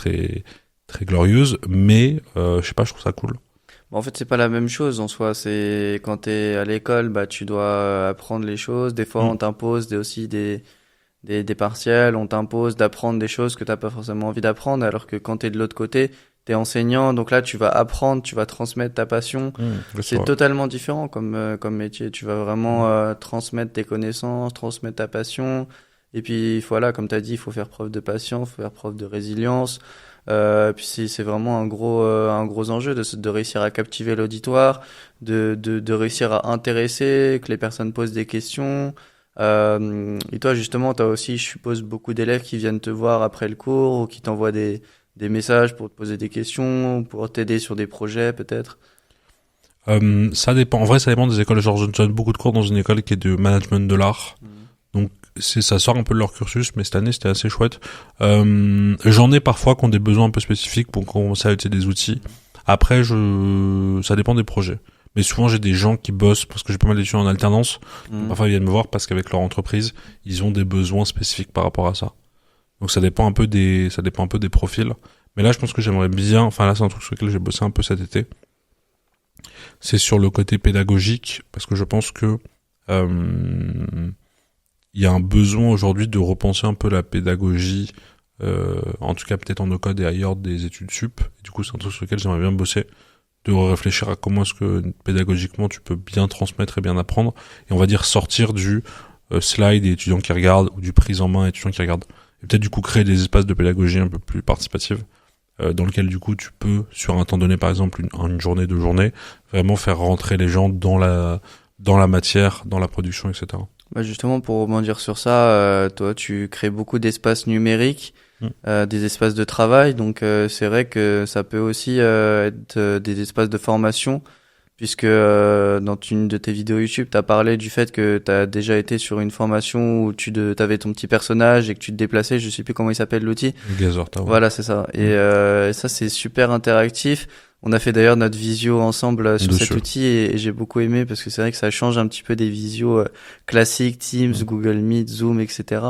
glorieuses, mais je sais pas, je trouve ça cool. En fait, c'est pas la même chose en soi. C'est quand t'es à l'école, tu dois apprendre les choses. Des fois, on t'impose aussi des partiels, on t'impose d'apprendre des choses que t'as pas forcément envie d'apprendre, alors que quand t'es de l'autre côté, t'es enseignant, donc là tu vas apprendre, tu vas transmettre ta passion. C'est totalement différent comme métier. Tu vas vraiment transmettre tes connaissances, transmettre ta passion. Et puis voilà, comme t'as dit, il faut faire preuve de patience, faut faire preuve de résilience. Puis c'est vraiment un gros enjeu de réussir à captiver l'auditoire, de réussir à intéresser, que les personnes posent des questions. Et toi, justement, tu as aussi, je suppose, beaucoup d'élèves qui viennent te voir après le cours ou qui t'envoient des messages pour te poser des questions, pour t'aider sur des projets, peut-être. Ça dépend. En vrai, ça dépend des écoles. Genre, je donne beaucoup de cours dans une école qui est de management de l'art. Donc, ça sort un peu de leur cursus, mais cette année, c'était assez chouette. J'en ai parfois qui ont des besoins un peu spécifiques pour commencer à utiliser des outils. Après, ça dépend des projets. Mais souvent, j'ai des gens qui bossent, parce que j'ai pas mal d'étudiants en alternance. Parfois, ils viennent me voir parce qu'avec leur entreprise, ils ont des besoins spécifiques par rapport à ça. Donc, ça dépend un peu des profils. Mais là, je pense que j'aimerais bien, là, c'est un truc sur lequel j'ai bossé un peu cet été. C'est sur le côté pédagogique, parce que je pense que, il y a un besoin aujourd'hui de repenser un peu la pédagogie, en tout cas peut-être en no-code et ailleurs des études sup. Et du coup, c'est un truc sur lequel j'aimerais bien bosser, de réfléchir à comment est-ce que pédagogiquement tu peux bien transmettre et bien apprendre, et on va dire sortir du slide et étudiants qui regardent, ou du prise en main et étudiants qui regardent, et peut-être du coup créer des espaces de pédagogie un peu plus participatifs, dans lequel du coup tu peux, sur un temps donné par exemple une journée, 2 journées, vraiment faire rentrer les gens dans la matière, dans la production, etc. Justement, pour rebondir sur ça, toi tu crées beaucoup d'espaces numériques, des espaces de travail, donc c'est vrai que ça peut aussi être des espaces de formation puisque dans une de tes vidéos YouTube, t'as parlé du fait que t'as déjà été sur une formation où t'avais ton petit personnage et que tu te déplaçais, je sais plus comment il s'appelle l'outil. Gazer Town. Voilà, c'est ça. Et ça, c'est super interactif. On a fait d'ailleurs notre visio ensemble sur cet outil et j'ai beaucoup aimé parce que c'est vrai que ça change un petit peu des visios classiques, Teams, Google Meet, Zoom, etc.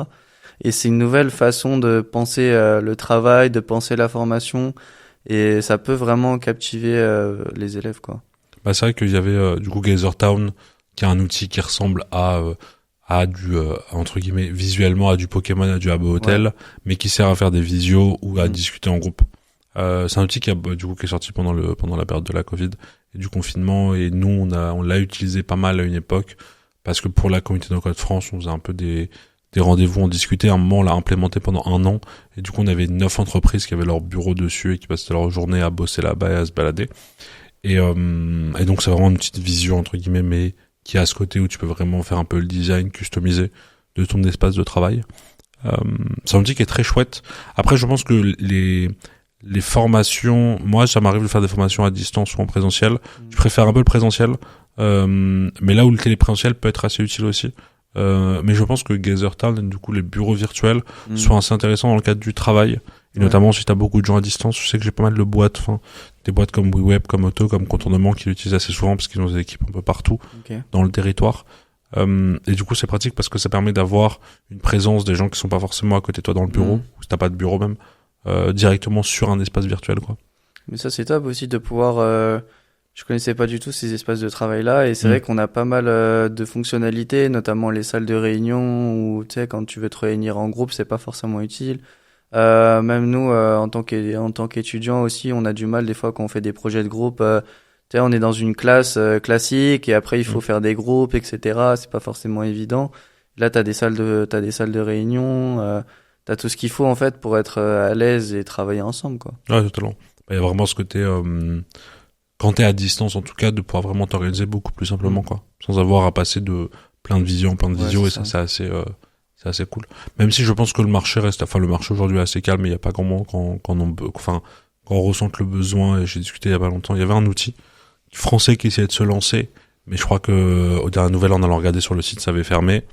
Et c'est une nouvelle façon de penser le travail, de penser la formation et ça peut vraiment captiver les élèves, quoi. Bah, c'est vrai qu'il y avait du coup Gazer Town, qui est un outil qui ressemble à du entre guillemets visuellement à du Pokémon, à du Habbo Hotel, mais qui sert à faire des visios ou à discuter en groupe. C'est un outil qui est sorti pendant la période de la Covid et du confinement, et nous on l'a utilisé pas mal à une époque parce que pour la communauté No Code France, on faisait un peu des rendez-vous, on discutait. À un moment, on l'a implémenté pendant 1 an et du coup on avait 9 entreprises qui avaient leur bureau dessus et qui passaient leur journée à bosser là-bas et à se balader. Et donc c'est vraiment une petite vision entre guillemets, mais qui a ce côté où tu peux vraiment faire un peu le design customisé de ton espace de travail. C'est un outil qui est très chouette. Après, je pense que les formations, moi ça m'arrive de faire des formations à distance ou en présentiel. Je préfère un peu le présentiel, mais là où le téléprésentiel peut être assez utile aussi. Mais je pense que Gazer Town, du coup les bureaux virtuels sont assez intéressants dans le cadre du travail. Et notamment si t'as beaucoup de gens à distance, je sais que j'ai pas mal de boîtes, des boîtes comme WeWeb, comme Auto, comme Contournement qui l'utilisent assez souvent parce qu'ils ont des équipes un peu partout dans le territoire. Et du coup c'est pratique parce que ça permet d'avoir une présence des gens qui sont pas forcément à côté de toi dans le bureau, ou si t'as pas de bureau même, directement sur un espace virtuel, quoi. Mais ça c'est top aussi de pouvoir... Je connaissais pas du tout ces espaces de travail là et c'est vrai qu'on a pas mal de fonctionnalités, notamment les salles de réunion où tu sais quand tu veux te réunir en groupe c'est pas forcément utile. Même nous en tant qu'étudiants aussi on a du mal des fois quand on fait des projets de groupe. Tu sais on est dans une classe classique et après il faut faire des groupes, etc. C'est pas forcément évident. Là t'as des salles de réunion, t'as tout ce qu'il faut en fait pour être à l'aise et travailler ensemble, quoi. Ouais, totalement. Il y a vraiment ce côté quand t'es à distance en tout cas de pouvoir vraiment t'organiser beaucoup plus simplement, quoi, sans avoir à passer de plein de visios en plein de visios. Et ça c'est assez cool, même si je pense que le marché aujourd'hui est assez calme et il y a pas grand monde quand on ressent le besoin. Et j'ai discuté il y a pas longtemps, il y avait un outil français qui essayait de se lancer, mais je crois que au dernier nouvelle en allant regarder sur le site ça avait fermé.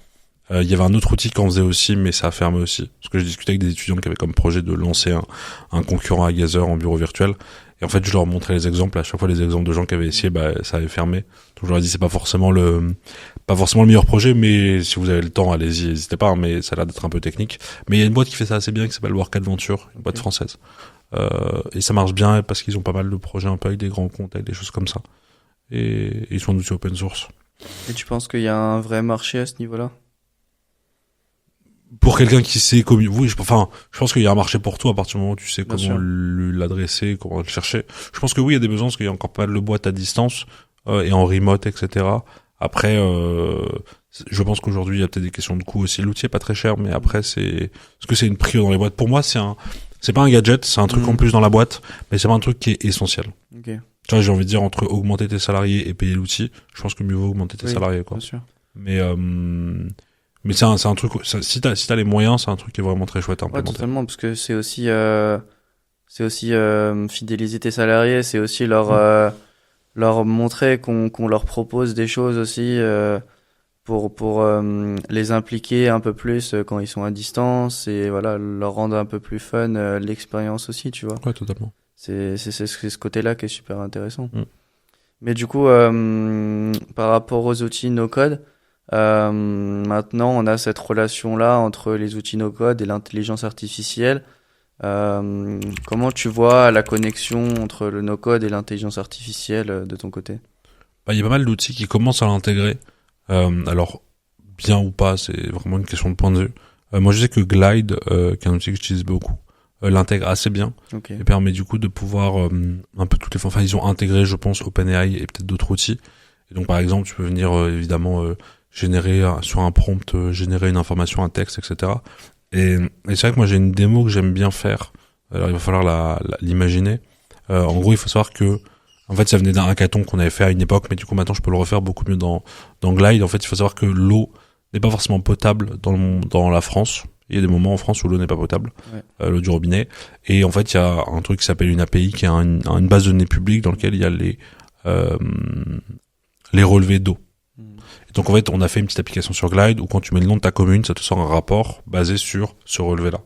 Il y avait un autre outil qui en faisait aussi, mais ça a fermé aussi. Parce que j'ai discuté avec des étudiants qui avaient comme projet de lancer un concurrent à Gazer en bureau virtuel. Et en fait, je leur montrais les exemples. À chaque fois, les exemples de gens qui avaient essayé, ça avait fermé. Donc, je leur ai dit, c'est pas forcément le meilleur projet, mais si vous avez le temps, allez-y, n'hésitez pas, mais ça a l'air d'être un peu technique. Mais il y a une boîte qui fait ça assez bien, qui s'appelle Work Adventure, une boîte française. Et ça marche bien parce qu'ils ont pas mal de projets un peu avec des grands comptes, avec des choses comme ça. Et ils sont un outil open source. Et tu penses qu'il y a un vrai marché à ce niveau-là? Pour quelqu'un qui sait oui, je pense qu'il y a un marché pour tout à partir du moment où tu sais comment l'adresser, comment le chercher. Je pense que oui, il y a des besoins parce qu'il y a encore pas mal de boîtes à distance et en remote, etc. Après, je pense qu'aujourd'hui il y a peut-être des questions de coût aussi. L'outil est pas très cher, mais après est-ce que c'est une prio dans les boîtes? Pour moi, c'est pas un gadget, c'est un truc en plus dans la boîte, mais c'est pas un truc qui est essentiel. Okay. Tu vois, j'ai envie de dire entre augmenter tes salariés et payer l'outil, je pense que mieux vaut augmenter tes salariés, quoi. Bien sûr. Mais c'est un truc, si t'as les moyens, c'est un truc qui est vraiment très chouette à implémenter. Ouais, totalement, parce que c'est aussi fidéliser tes salariés, c'est aussi leur montrer qu'on leur propose des choses aussi pour les impliquer un peu plus quand ils sont à distance et voilà, leur rendre un peu plus fun l'expérience aussi, tu vois. Ouais, totalement. C'est ce côté-là qui est super intéressant. Mais du coup, par rapport aux outils no-code, maintenant on a cette relation-là entre les outils no-code et l'intelligence artificielle. Comment tu vois la connexion entre le no-code et l'intelligence artificielle de ton côté? Il y a pas mal d'outils qui commencent à l'intégrer. Alors, bien ou pas, c'est vraiment une question de point de vue. Moi, je sais que Glide, qui est un outil que j'utilise beaucoup, l'intègre assez bien et permet du coup de pouvoir un peu toutes les... Enfin, ils ont intégré, je pense, OpenAI et peut-être d'autres outils. Et donc, par exemple, tu peux venir évidemment générer sur un prompt, générer une information, un texte, etc. Et c'est vrai que moi, j'ai une démo que j'aime bien faire. Alors, il va falloir l'imaginer. En gros, il faut savoir que en fait, ça venait d'un hackathon qu'on avait fait à une époque, mais du coup, maintenant, je peux le refaire beaucoup mieux dans Glide. En fait, il faut savoir que l'eau n'est pas forcément potable dans la France. Il y a des moments en France où l'eau n'est pas potable, l'eau du robinet. Et en fait, il y a un truc qui s'appelle une API, qui est une base de données publique dans laquelle il y a les relevés d'eau. Et donc en fait, on a fait une petite application sur Glide où quand tu mets le nom de ta commune, ça te sort un rapport basé sur ce relevé-là.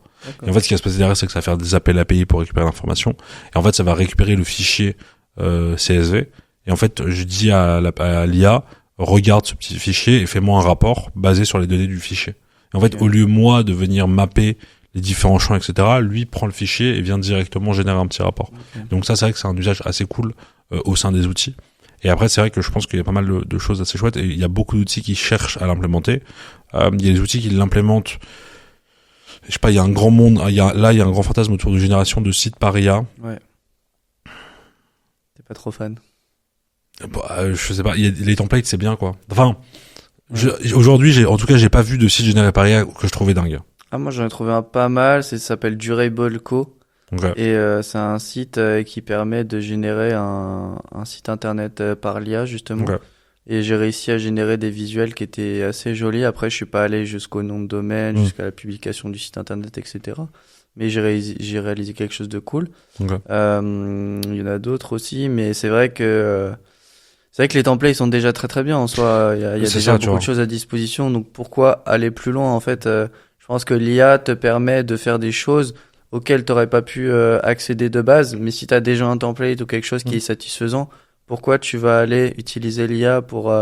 Et en fait, ce qui va se passer derrière, c'est que ça va faire des appels API pour récupérer l'information. Et en fait, ça va récupérer le fichier CSV. Et en fait, je dis à l'IA, regarde ce petit fichier et fais-moi un rapport basé sur les données du fichier. Et en fait, au lieu moi de venir mapper les différents champs, etc., lui prend le fichier et vient directement générer un petit rapport. Donc ça, c'est vrai que c'est un usage assez cool au sein des outils. Et après, c'est vrai que je pense qu'il y a pas mal de choses assez chouettes et il y a beaucoup d'outils qui cherchent à l'implémenter. Il y a des outils qui l'implémentent. Je sais pas, il y a un grand monde, il y a un grand fantasme autour de génération de sites par IA. Ouais. T'es pas trop fan? Bah, je sais pas, les templates, c'est bien, quoi. Enfin, aujourd'hui, j'ai pas vu de site généré par IA que je trouvais dingue. Ah, moi, j'en ai trouvé un pas mal, ça s'appelle Durable Co. Okay. Et c'est un site qui permet de générer un site internet par l'IA, justement. Okay. Et j'ai réussi à générer des visuels qui étaient assez jolis. Après, je suis pas allé jusqu'au nom de domaine, jusqu'à la publication du site internet, etc. Mais j'ai réalisé quelque chose de cool. Okay. Il y en a d'autres aussi, mais c'est vrai que les templates sont déjà très très bien en soi. Il y a déjà beaucoup de choses à disposition. Donc pourquoi aller plus loin en fait? Je pense que l'IA te permet de faire des choses auxquelles tu n'aurais pas pu accéder de base. Mais si tu as déjà un template ou quelque chose qui est satisfaisant, pourquoi tu vas aller utiliser l'IA pour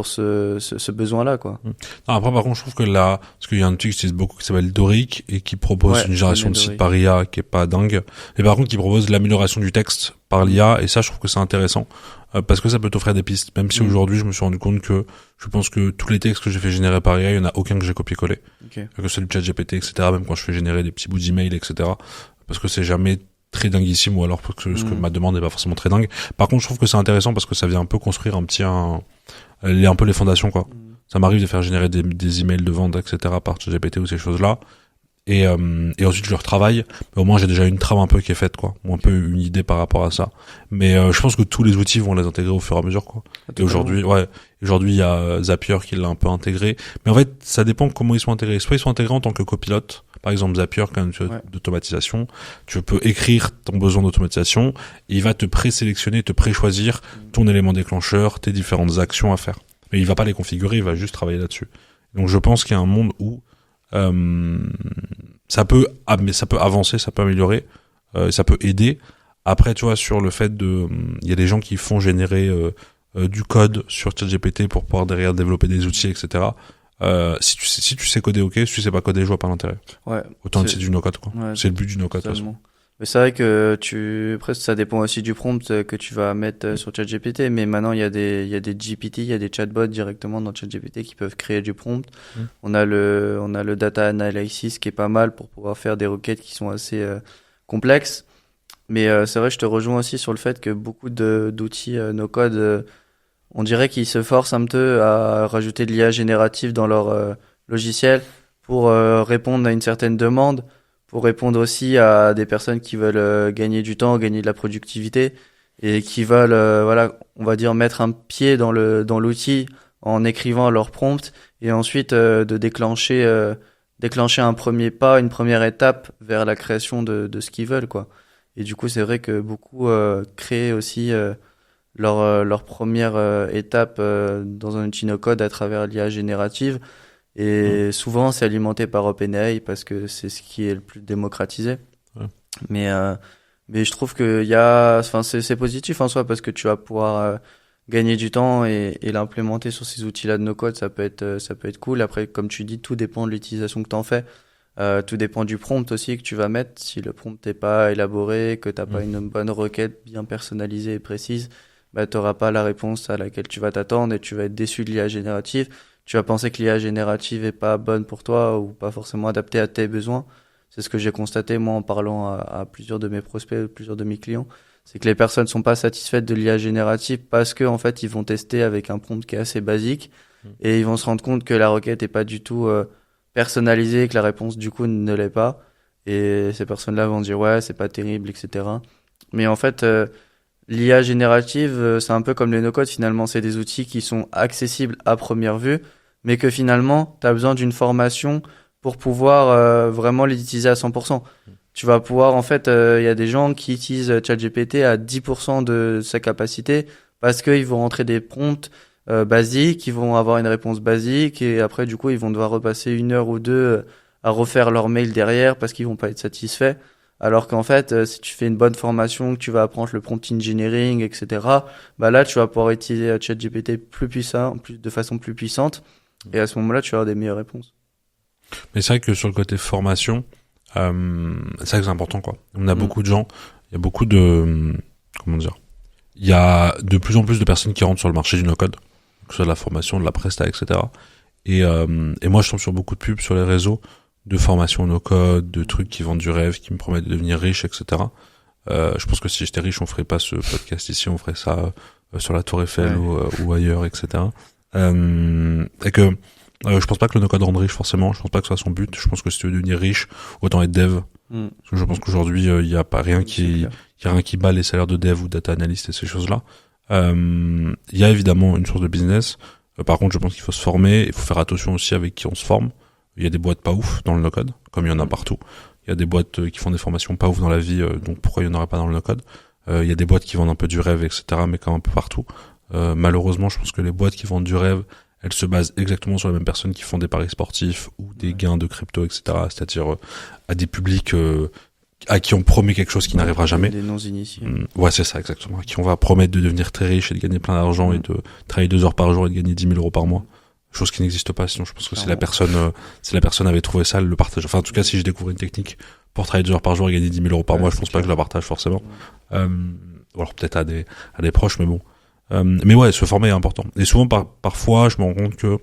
ce besoin-là, quoi. Non, après, par contre, je trouve que là, parce qu'il y a un outil que j'utilise beaucoup qui s'appelle Doric et qui propose une génération de sites par IA qui est pas dingue. Et par contre, qui propose l'amélioration du texte par l'IA. Et ça, je trouve que c'est intéressant. Parce que ça peut t'offrir des pistes. Même si aujourd'hui, je me suis rendu compte que je pense que tous les textes que j'ai fait générer par IA, il y en a aucun que j'ai copié-collé. Okay. Que c'est du chat GPT, etc. Même quand je fais générer des petits bouts d'email, etc. Parce que c'est jamais très dinguissime ou alors parce que ce que ma demande n'est pas forcément très dingue. Par contre, je trouve que c'est intéressant parce que ça vient un peu construire un peu les fondations, quoi. Ça m'arrive de faire générer des emails de vente, etc. par ChatGPT ou ces choses-là. Et ensuite je le retravaille, mais au moins j'ai déjà une trame un peu qui est faite, quoi, ou un peu une idée par rapport à ça. Mais je pense que tous les outils vont les intégrer au fur et à mesure, quoi. Et aujourd'hui il y a Zapier qui l'a un peu intégré, mais en fait ça dépend comment ils sont intégrés. Soit ils sont intégrés en tant que copilote, par exemple Zapier quand tu as d'automatisation, tu peux écrire ton besoin d'automatisation, et il va te présélectionner, te préchoisir ton élément déclencheur, tes différentes actions à faire. Mais il va pas les configurer, il va juste travailler là-dessus. Donc je pense qu'il y a un monde où ça peut avancer, ça peut améliorer, ça peut aider. Après, tu vois, sur le fait il y a des gens qui font générer du code sur ChatGPT pour pouvoir derrière développer des outils, etc. Si tu sais coder, ok. Si tu sais pas coder, je vois pas l'intérêt. Ouais. Autant c'est du no-code, quoi. Ouais, c'est le but du no-code, de toute façon. Mais c'est vrai que après, ça dépend aussi du prompt que tu vas mettre sur ChatGPT. Mais maintenant, il y a des GPT, il y a des chatbots directement dans ChatGPT qui peuvent créer du prompt. On a le data analysis qui est pas mal pour pouvoir faire des requêtes qui sont assez complexes. Mais c'est vrai, je te rejoins aussi sur le fait que beaucoup d'outils no-code, on dirait qu'ils se forcent un peu à rajouter de l'IA générative dans leur logiciel pour répondre à une certaine demande, pour répondre aussi à des personnes qui veulent gagner du temps, gagner de la productivité et qui veulent, on va dire, mettre un pied dans l'outil en écrivant leur prompt et ensuite de déclencher un premier pas, une première étape vers la création de ce qu'ils veulent, quoi. Et du coup, c'est vrai que beaucoup créent aussi leur première étape dans un outil no-code à travers l'IA générative. Et souvent, c'est alimenté par OpenAI parce que c'est ce qui est le plus démocratisé. Ouais. Mais je trouve que c'est positif en soi parce que tu vas pouvoir gagner du temps et l'implémenter sur ces outils-là de no-code. Ça peut être cool. Après, comme tu dis, tout dépend de l'utilisation que tu en fais. Tout dépend du prompt aussi que tu vas mettre. Si le prompt n'est pas élaboré, que tu n'as pas une bonne requête bien personnalisée et précise, bah, tu n'auras pas la réponse à laquelle tu vas t'attendre et tu vas être déçu de l'IA générative. Tu vas penser que l'IA générative est pas bonne pour toi ou pas forcément adaptée à tes besoins. C'est ce que j'ai constaté, moi, en parlant à plusieurs de mes prospects, plusieurs de mes clients. C'est que les personnes sont pas satisfaites de l'IA générative parce que, en fait, ils vont tester avec un prompt qui est assez basique et ils vont se rendre compte que la requête est pas du tout personnalisée, que la réponse, du coup, ne l'est pas. Et ces personnes-là vont dire, ouais, c'est pas terrible, etc. Mais en fait, l'IA générative, c'est un peu comme les no-code, finalement. C'est des outils qui sont accessibles à première vue, mais que finalement, tu as besoin d'une formation pour pouvoir vraiment les utiliser à 100%. tu vas pouvoir, en fait, il y a des gens qui utilisent ChatGPT à 10% de sa capacité parce qu'ils vont rentrer des prompts basiques, ils vont avoir une réponse basique et après, du coup, ils vont devoir repasser 1 heure ou 2 à refaire leur mail derrière parce qu'ils vont pas être satisfaits. Alors qu'en fait, si tu fais une bonne formation, que tu vas apprendre le prompt engineering, etc., bah là, tu vas pouvoir utiliser ChatGPT plus puissant, de façon plus puissante. Et à ce moment-là, tu vas avoir des meilleures réponses. Mais c'est vrai que sur le côté formation, c'est vrai que c'est important, quoi. On a beaucoup de gens, il y a beaucoup de, comment dire, il y a de plus en plus de personnes qui rentrent sur le marché du no-code, que ce soit de la formation, de la presta, etc. Et moi, je tombe sur beaucoup de pubs sur les réseaux de formation no-code, de trucs qui vendent du rêve, qui me promettent de devenir riche, etc. Je pense que si j'étais riche, on ferait pas ce podcast ici, on ferait ça sur la Tour Eiffel ou ailleurs, etc. Et que je pense pas que le no-code rende riche forcément. Je pense pas que ce soit son but. Je pense que si tu veux devenir riche, autant être dev. Parce que je pense qu'aujourd'hui, il y a pas rien qui bat les salaires de dev ou data analyst et ces choses-là. Il y a évidemment une source de business. Par contre, je pense qu'il faut se former. Il faut faire attention aussi avec qui on se forme. Il y a des boîtes pas ouf dans le no-code, comme il y en a partout. Il y a des boîtes qui font des formations pas ouf dans la vie, donc pourquoi il y en aurait pas dans le no-code? Il y a des boîtes qui vendent un peu du rêve, etc., mais quand même un peu partout. Malheureusement, je pense que les boîtes qui vendent du rêve, elles se basent exactement sur les mêmes personnes qui font des paris sportifs ou des gains de crypto, etc. C'est-à-dire à des publics à qui on promet quelque chose qui n'arrivera jamais. Des non-initiés. Ouais, c'est ça, exactement. À qui on va promettre de devenir très riche et de gagner plein d'argent et de travailler 2 heures par jour et de gagner 10 000 euros par mois. Chose qui n'existe pas, sinon je pense que si la personne avait trouvé ça, elle le partage. Enfin, en tout cas, si je découvre une technique pour travailler 2 heures par jour et gagner 10 000 euros par mois, je pense pas que je la partage forcément. Ou alors peut-être à des proches, mais bon. Mais ouais, se former est important. Et souvent, parfois, je me rends compte que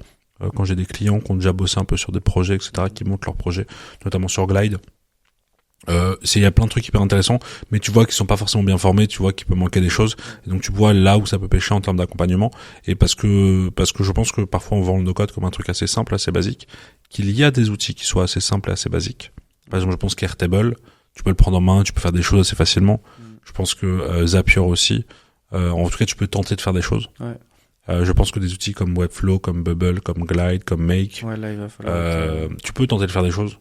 quand j'ai des clients qui ont déjà bossé un peu sur des projets, etc., qui montent leurs projets, notamment sur Glide, il y a plein de trucs hyper intéressants, mais tu vois qu'ils sont pas forcément bien formés, tu vois qu'il peut manquer des choses, et donc tu vois là où ça peut pêcher en termes d'accompagnement, et parce que je pense que parfois on vend le no-code comme un truc assez simple, assez basique, qu'il y a des outils qui soient assez simples et assez basiques. Par exemple, je pense qu'Airtable, tu peux le prendre en main, tu peux faire des choses assez facilement. Je pense que Zapier aussi, en tout cas tu peux tenter de faire des choses. Je pense que des outils comme Webflow, comme Bubble, comme Glide, comme Make, là, il va falloir tu peux tenter de faire des choses.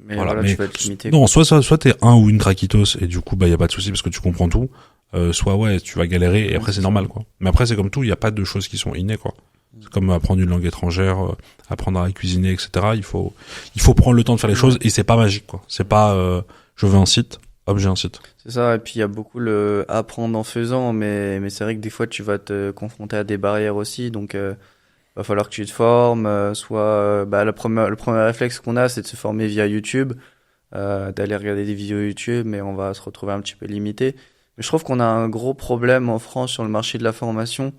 Mais voilà, tu vas être limité. Non, soit t'es un ou une Traquitos et du coup bah y a pas de souci parce que tu comprends tout. Soit ouais, tu vas galérer et après c'est normal quoi. Mais après c'est comme tout, il y a pas de choses qui sont innées quoi. C'est comme apprendre une langue étrangère, apprendre à cuisiner, etc. Il faut prendre le temps de faire les choses et c'est pas magique quoi. C'est pas je veux un site, hop j'ai un site. C'est ça, et puis il y a beaucoup le apprendre en faisant, mais c'est vrai que des fois tu vas te confronter à des barrières aussi, donc va falloir que tu te formes, le premier réflexe qu'on a, c'est de se former via YouTube, d'aller regarder des vidéos YouTube, mais on va se retrouver un petit peu limité. Mais je trouve qu'on a un gros problème en France sur le marché de la formation.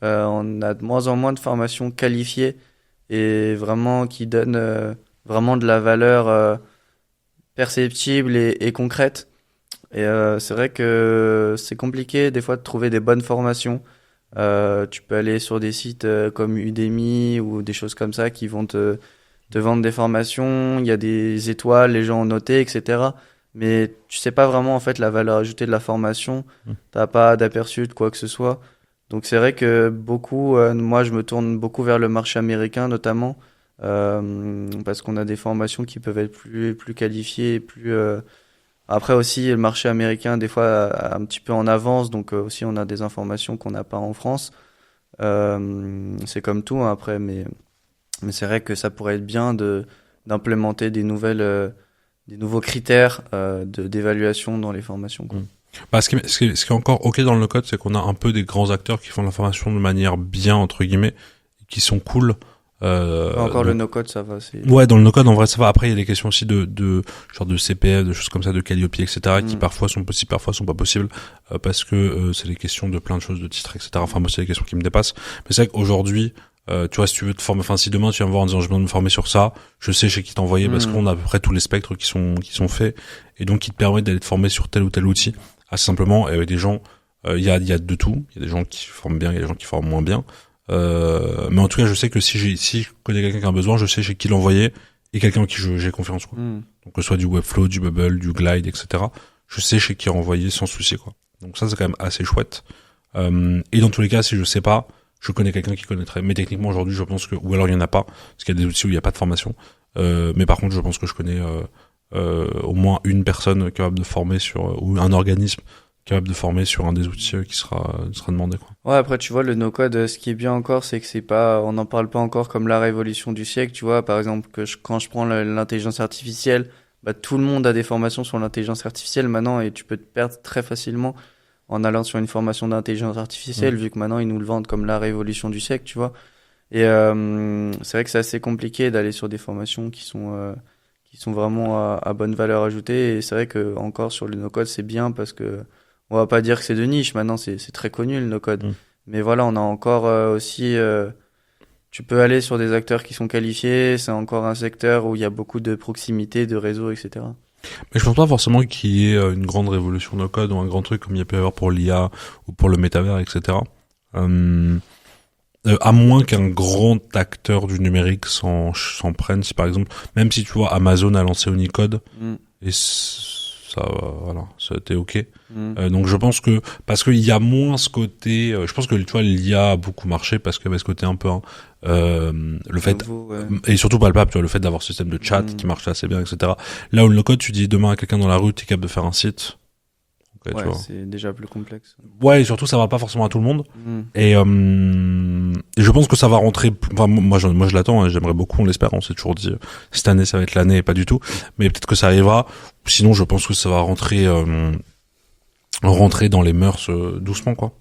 On a de moins en moins de formations qualifiées et vraiment qui donnent vraiment de la valeur perceptible et concrète. Et c'est vrai que c'est compliqué des fois de trouver des bonnes formations. Tu peux aller sur des sites comme Udemy ou des choses comme ça qui vont te vendre des formations. Il y a des étoiles, les gens ont noté, etc. Mais tu sais pas vraiment en fait la valeur ajoutée de la formation. T'as pas d'aperçu de quoi que ce soit. Donc c'est vrai que moi je me tourne beaucoup vers le marché américain notamment parce qu'on a des formations qui peuvent être plus qualifiées et plus après aussi, le marché américain, des fois, un petit peu en avance, donc aussi on a des informations qu'on n'a pas en France. C'est comme tout hein, après, mais c'est vrai que ça pourrait être bien d'implémenter des nouveaux critères d'évaluation dans les formations, quoi. Bah, ce qui est encore ok dans le no-code, c'est qu'on a un peu des grands acteurs qui font la formation de manière bien, entre guillemets, qui sont cool. Le no-code, ça va. Ouais, dans le no-code, en vrai, ça va. Après, il y a des questions aussi de genre de CPF, de choses comme ça, de Calliope, etc., qui parfois sont possibles, parfois sont pas possibles, parce que c'est des questions de plein de choses, de titres, etc. Enfin, moi, c'est des questions qui me dépassent. Mais c'est vrai qu'aujourd'hui, tu vois, si tu veux te former, enfin, si demain tu viens me voir en disant, je viens de me former sur ça, je sais chez qui t'envoyer, parce qu'on a à peu près tous les spectres qui sont faits, et donc qui te permettent d'aller te former sur tel ou tel outil, assez simplement, et avec des gens, il y a de tout. Il y a des gens qui forment bien, il y a des gens qui forment moins bien. Mais en tout cas, je sais que si je connais quelqu'un qui a un besoin, je sais chez qui l'envoyer et quelqu'un en qui j'ai confiance, quoi. Donc, que ce soit du Webflow, du Bubble, du Glide, etc. Je sais chez qui renvoyer sans souci, quoi. Donc ça, c'est quand même assez chouette. Et dans tous les cas, si je sais pas, je connais quelqu'un qui connaîtrait. Mais techniquement, aujourd'hui, je pense que, ou alors il y en a pas, parce qu'il y a des outils où il y a pas de formation. Mais par contre, je pense que je connais, au moins une personne capable de former sur ou un organisme capable de former sur un des outils qui sera demandé, quoi. Ouais, après, tu vois, le no-code, ce qui est bien encore, c'est que on n'en parle pas encore comme la révolution du siècle, tu vois. Par exemple, quand je prends l'intelligence artificielle, bah, tout le monde a des formations sur l'intelligence artificielle maintenant et tu peux te perdre très facilement en allant sur une formation d'intelligence artificielle, vu que maintenant ils nous le vendent comme la révolution du siècle, tu vois. Et c'est vrai que c'est assez compliqué d'aller sur des formations qui sont vraiment à bonne valeur ajoutée. Et c'est vrai que encore sur le no-code, c'est bien parce que on va pas dire que c'est de niche. Maintenant, c'est très connu le no-code. Mais voilà, on a encore aussi. Tu peux aller sur des acteurs qui sont qualifiés. C'est encore un secteur où il y a beaucoup de proximité, de réseau, etc. Mais je pense pas forcément qu'il y ait une grande révolution no-code ou un grand truc comme il y a pu y avoir pour l'IA ou pour le métavers, etc. À moins qu'un grand acteur du numérique s'en prenne, si par exemple, même si tu vois Amazon a lancé Unicode et ça, voilà, ça a été ok. Donc je pense que parce qu'il y a moins ce côté, je pense que tu vois l'IA a beaucoup marché parce qu'il y avait ce côté un peu le fait et surtout palpable, tu vois, le fait d'avoir ce système de chat qui marche assez bien, etc. Là où le no-code, tu dis demain à quelqu'un dans la rue, t'es capable de faire un site. Ouais, c'est déjà plus complexe. Ouais, et surtout ça va pas forcément à tout le monde. Et je pense que ça va rentrer. Enfin, moi je l'attends. Hein, j'aimerais beaucoup. On l'espère. On s'est toujours dit cette année ça va être l'année, et pas du tout. Mais peut-être que ça arrivera. Sinon, je pense que ça va rentrer dans les mœurs doucement, quoi.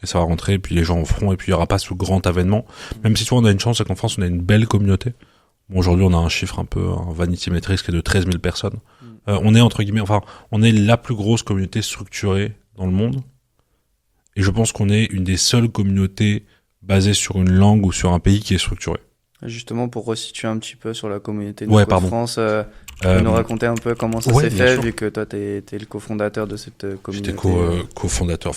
Et ça va rentrer. Et puis les gens en feront. Et puis il y aura pas ce grand avènement. Même si tu vois, on a une chance, c'est qu'en France on a une belle communauté. Bon, aujourd'hui on a un chiffre un Vanity Metrics qui est de 13 000 personnes. On est entre guillemets, on est la plus grosse communauté structurée dans le monde. Et je pense qu'on est une des seules communautés basées sur une langue ou sur un pays qui est structurée. Justement, pour resituer un petit peu sur la communauté de France, tu peux nous raconter un peu comment ça s'est fait, vu que toi t'es le cofondateur de cette communauté. J'étais cofondateur,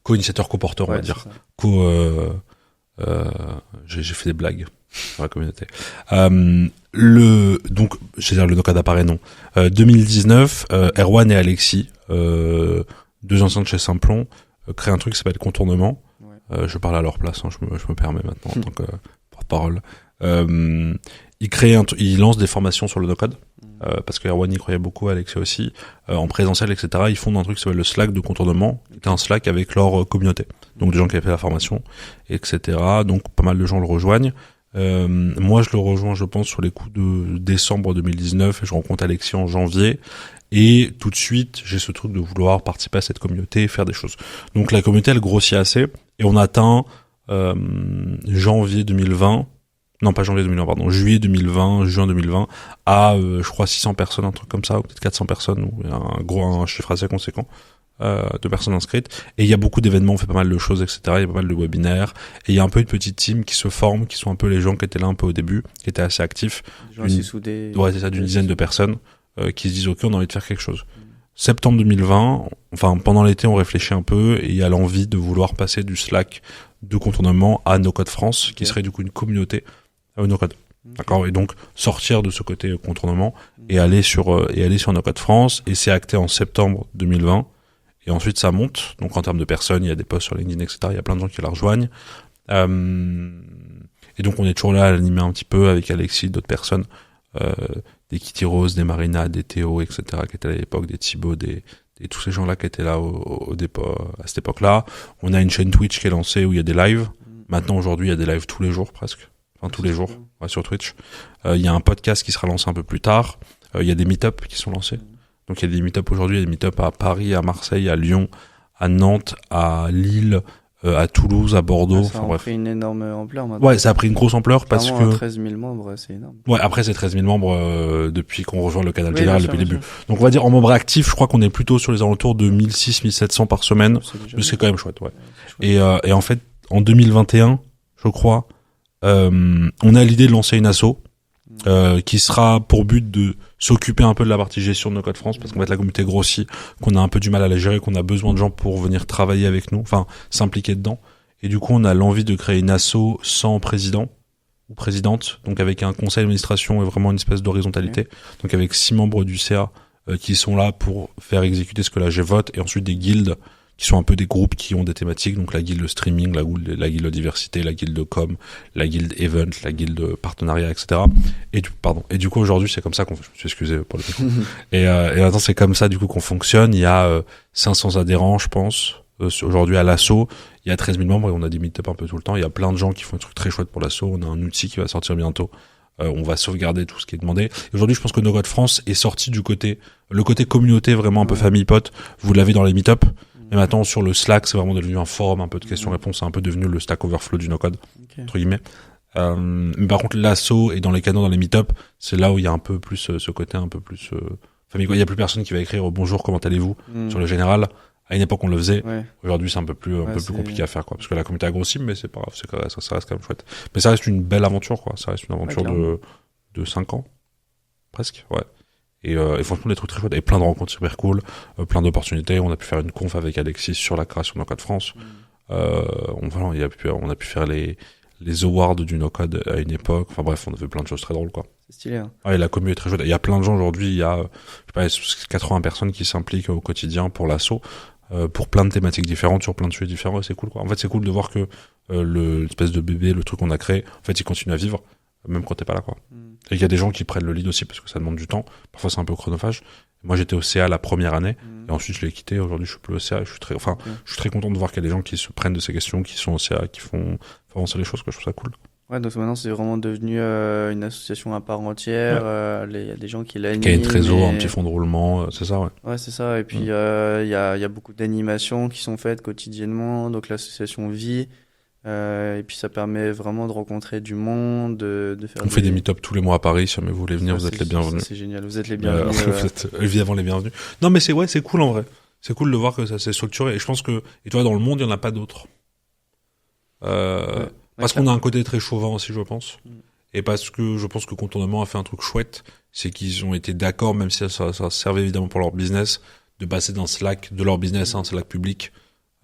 co-initiateur, co-porteur, on va dire. J'ai fait des blagues sur la communauté. Donc, je vais dire le no-code apparaît non. 2019, Erwan et Alexis, deux anciens de chez Simplon, créent un truc qui s'appelle Contournement. Je parle à leur place, hein, je me permets maintenant en tant que porte-parole. Ils lancent des formations sur le no-code, parce que Erwan y croyait beaucoup, Alexis aussi, en présentiel, etc. Ils fondent un truc qui s'appelle le Slack de Contournement, qui est un Slack avec leur communauté. Donc des gens qui avaient fait la formation, etc. Donc pas mal de gens le rejoignent. Moi je le rejoins, je pense, sur les coups de décembre 2019, et je rencontre Alexis en janvier. Et tout de suite, j'ai ce truc de vouloir participer à cette communauté et faire des choses. Donc la communauté, elle grossit assez, et on atteint janvier 2020, non pas janvier 2020, pardon, juin 2020, à je crois 600 personnes, un truc comme ça, ou peut-être 400 personnes, ou un chiffre assez conséquent de personnes inscrites. Et il y a beaucoup d'événements, on fait pas mal de choses, etc. Il y a pas mal de webinaires, et il y a un peu une petite team qui se forme, qui sont un peu les gens qui étaient là un peu au début, qui étaient assez actifs. Des gens assez soudés. Ouais, c'est ça, d'une dizaine de personnes qui se disent ok, on a envie de faire quelque chose. Septembre 2020, enfin pendant l'été, on réfléchit un peu, et il y a l'envie de vouloir passer du Slack de Contournement à No Code France, qui serait du coup une communauté au No Code. D'accord, et donc sortir de ce côté Contournement et aller sur No Code France, et c'est acté en septembre 2020. Et ensuite ça monte, donc en termes de personnes, il y a des posts sur LinkedIn, etc. Il y a plein de gens qui la rejoignent. Et donc on est toujours là à l'animer un petit peu avec Alexis, d'autres personnes, des Kitty Rose, des Marina, des Théo, etc. qui étaient à l'époque, des Thibaut, et tous ces gens-là qui étaient là à cette époque-là. On a une chaîne Twitch qui est lancée où il y a des lives. Maintenant, aujourd'hui, il y a des lives tous les jours presque. Enfin, tous les jours, ouais, sur Twitch. Il y a un podcast qui sera lancé un peu plus tard. Il y a des meet-up qui sont lancés. Donc, il y a des meet-up aujourd'hui, il y a des meet-up à Paris, à Marseille, à Lyon, à Nantes, à Lille, à Toulouse, à Bordeaux. Ça a pris une énorme ampleur maintenant. Ouais, ça a pris une grosse ampleur parce que 13 000 membres, c'est énorme. Ouais, après c'est 13 000 membres depuis qu'on rejoint le canal général depuis le début. Donc on va dire en membres actifs, je crois qu'on est plutôt sur les alentours de 1600-1700 par semaine. Mais c'est quand même chouette, ouais. Et en fait, en 2021, je crois, on a l'idée de lancer une asso qui sera pour but de s'occuper un peu de la partie gestion de No Code France, parce qu'en fait la communauté grossit, qu'on a un peu du mal à la gérer, qu'on a besoin de gens pour venir travailler avec nous, enfin s'impliquer dedans. Et du coup on a l'envie de créer une asso sans président ou présidente, donc avec un conseil d'administration et vraiment une espèce d'horizontalité, donc avec 6 membres du CA qui sont là pour faire exécuter ce que la G vote, et ensuite des guildes qui sont un peu des groupes qui ont des thématiques, donc la guilde streaming, la guilde diversité, la guilde com, la guilde event, la guilde partenariat, etc. Et du coup aujourd'hui c'est comme ça qu'on, je me suis excusé pour le coup. Et maintenant c'est comme ça du coup qu'on fonctionne. Il y a 500 adhérents, je pense. Aujourd'hui à l'assaut, il y a 13 000 membres et on a des meet-up un peu tout le temps. Il y a plein de gens qui font des trucs très chouettes pour l'assaut. On a un outil qui va sortir bientôt. On va sauvegarder tout ce qui est demandé. Et aujourd'hui, je pense que No Code France est sorti du le côté communauté vraiment un peu famille pote. Vous l'avez dans les meet-up. Et maintenant, sur le Slack, c'est vraiment devenu un forum un peu de questions-réponses. C'est un peu devenu le Stack Overflow du No Code, entre guillemets. Mais par contre, l'assaut et dans les canaux, dans les meet-up, c'est là où il y a un peu plus ce côté un peu plus famille. Il y a plus personne qui va écrire bonjour, comment allez-vous sur le général. À une époque, on le faisait. Ouais. Aujourd'hui, c'est un peu plus compliqué à faire, quoi. Parce que la communauté a grossi, mais c'est pas grave, ça reste quand même chouette. Mais ça reste une belle aventure, quoi. Ça reste une aventure de 5 ans. Presque, ouais. Et franchement, des trucs très chouettes. Et plein de rencontres super cool, plein d'opportunités. On a pu faire une conf avec Alexis sur la création de No Code France. On a pu faire les awards du No Code à une époque. Enfin bref, on a fait plein de choses très drôles, quoi. C'est stylé, hein. Ouais, la commu est très chouette. Il y a plein de gens aujourd'hui, il y a, je sais pas, 80 personnes qui s'impliquent au quotidien pour l'assaut. Pour plein de thématiques différentes, sur plein de sujets différents, c'est cool, quoi. En fait, c'est cool de voir que l'espèce de bébé, le truc qu'on a créé, en fait, il continue à vivre, même quand t'es pas là, quoi. Et il y a des gens qui prennent le lead aussi, parce que ça demande du temps. Parfois, c'est un peu chronophage. Moi, j'étais au CA la première année, et ensuite, je l'ai quitté. Aujourd'hui, je suis plus au CA, je suis très content de voir qu'il y a des gens qui se prennent de ces questions, qui sont au CA, qui font avancer les choses, quoi. Je trouve ça cool. Ouais, donc maintenant, c'est vraiment devenu une association à part entière. Il y a des gens qui l'animent. Qui a une trésor, un petit fonds de roulement, c'est ça, ouais. Ouais, c'est ça. Et puis, il y a beaucoup d'animations qui sont faites quotidiennement. Donc, l'association vit. Et puis, ça permet vraiment de rencontrer du monde, de faire fait des meet-up tous les mois à Paris. Si jamais vous voulez venir, vous êtes les bienvenus. C'est génial, vous êtes les bienvenus. Vous êtes évidemment les bienvenus. Non, mais c'est cool en vrai. C'est cool de voir que ça s'est structuré. Et je pense que, et toi, dans le monde, il n'y en a pas d'autres. Parce qu'on a un côté très chauvin aussi, je pense. Et parce que je pense que Contournement a fait un truc chouette, c'est qu'ils ont été d'accord, même si ça servait évidemment pour leur business, de passer d'un Slack de leur business à un Slack public.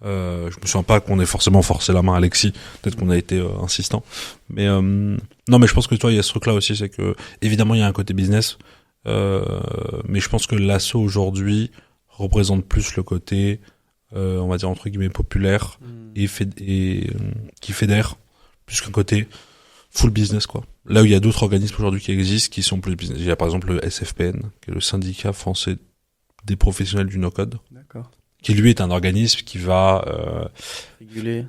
Je me souviens pas qu'on ait forcément forcé la main à Alexis, peut-être qu'on a été insistant. Mais non, mais je pense que toi, il y a ce truc-là aussi, c'est que évidemment il y a un côté business, mais je pense que l'assaut aujourd'hui représente plus le côté, on va dire entre guillemets populaire et qui fédère. Plus qu'un côté full business, quoi. Là où il y a d'autres organismes aujourd'hui qui existent, qui sont plus business. Il y a par exemple le SFPN, qui est le syndicat français des professionnels du no-code. D'accord. Qui lui est un organisme qui va... réguler.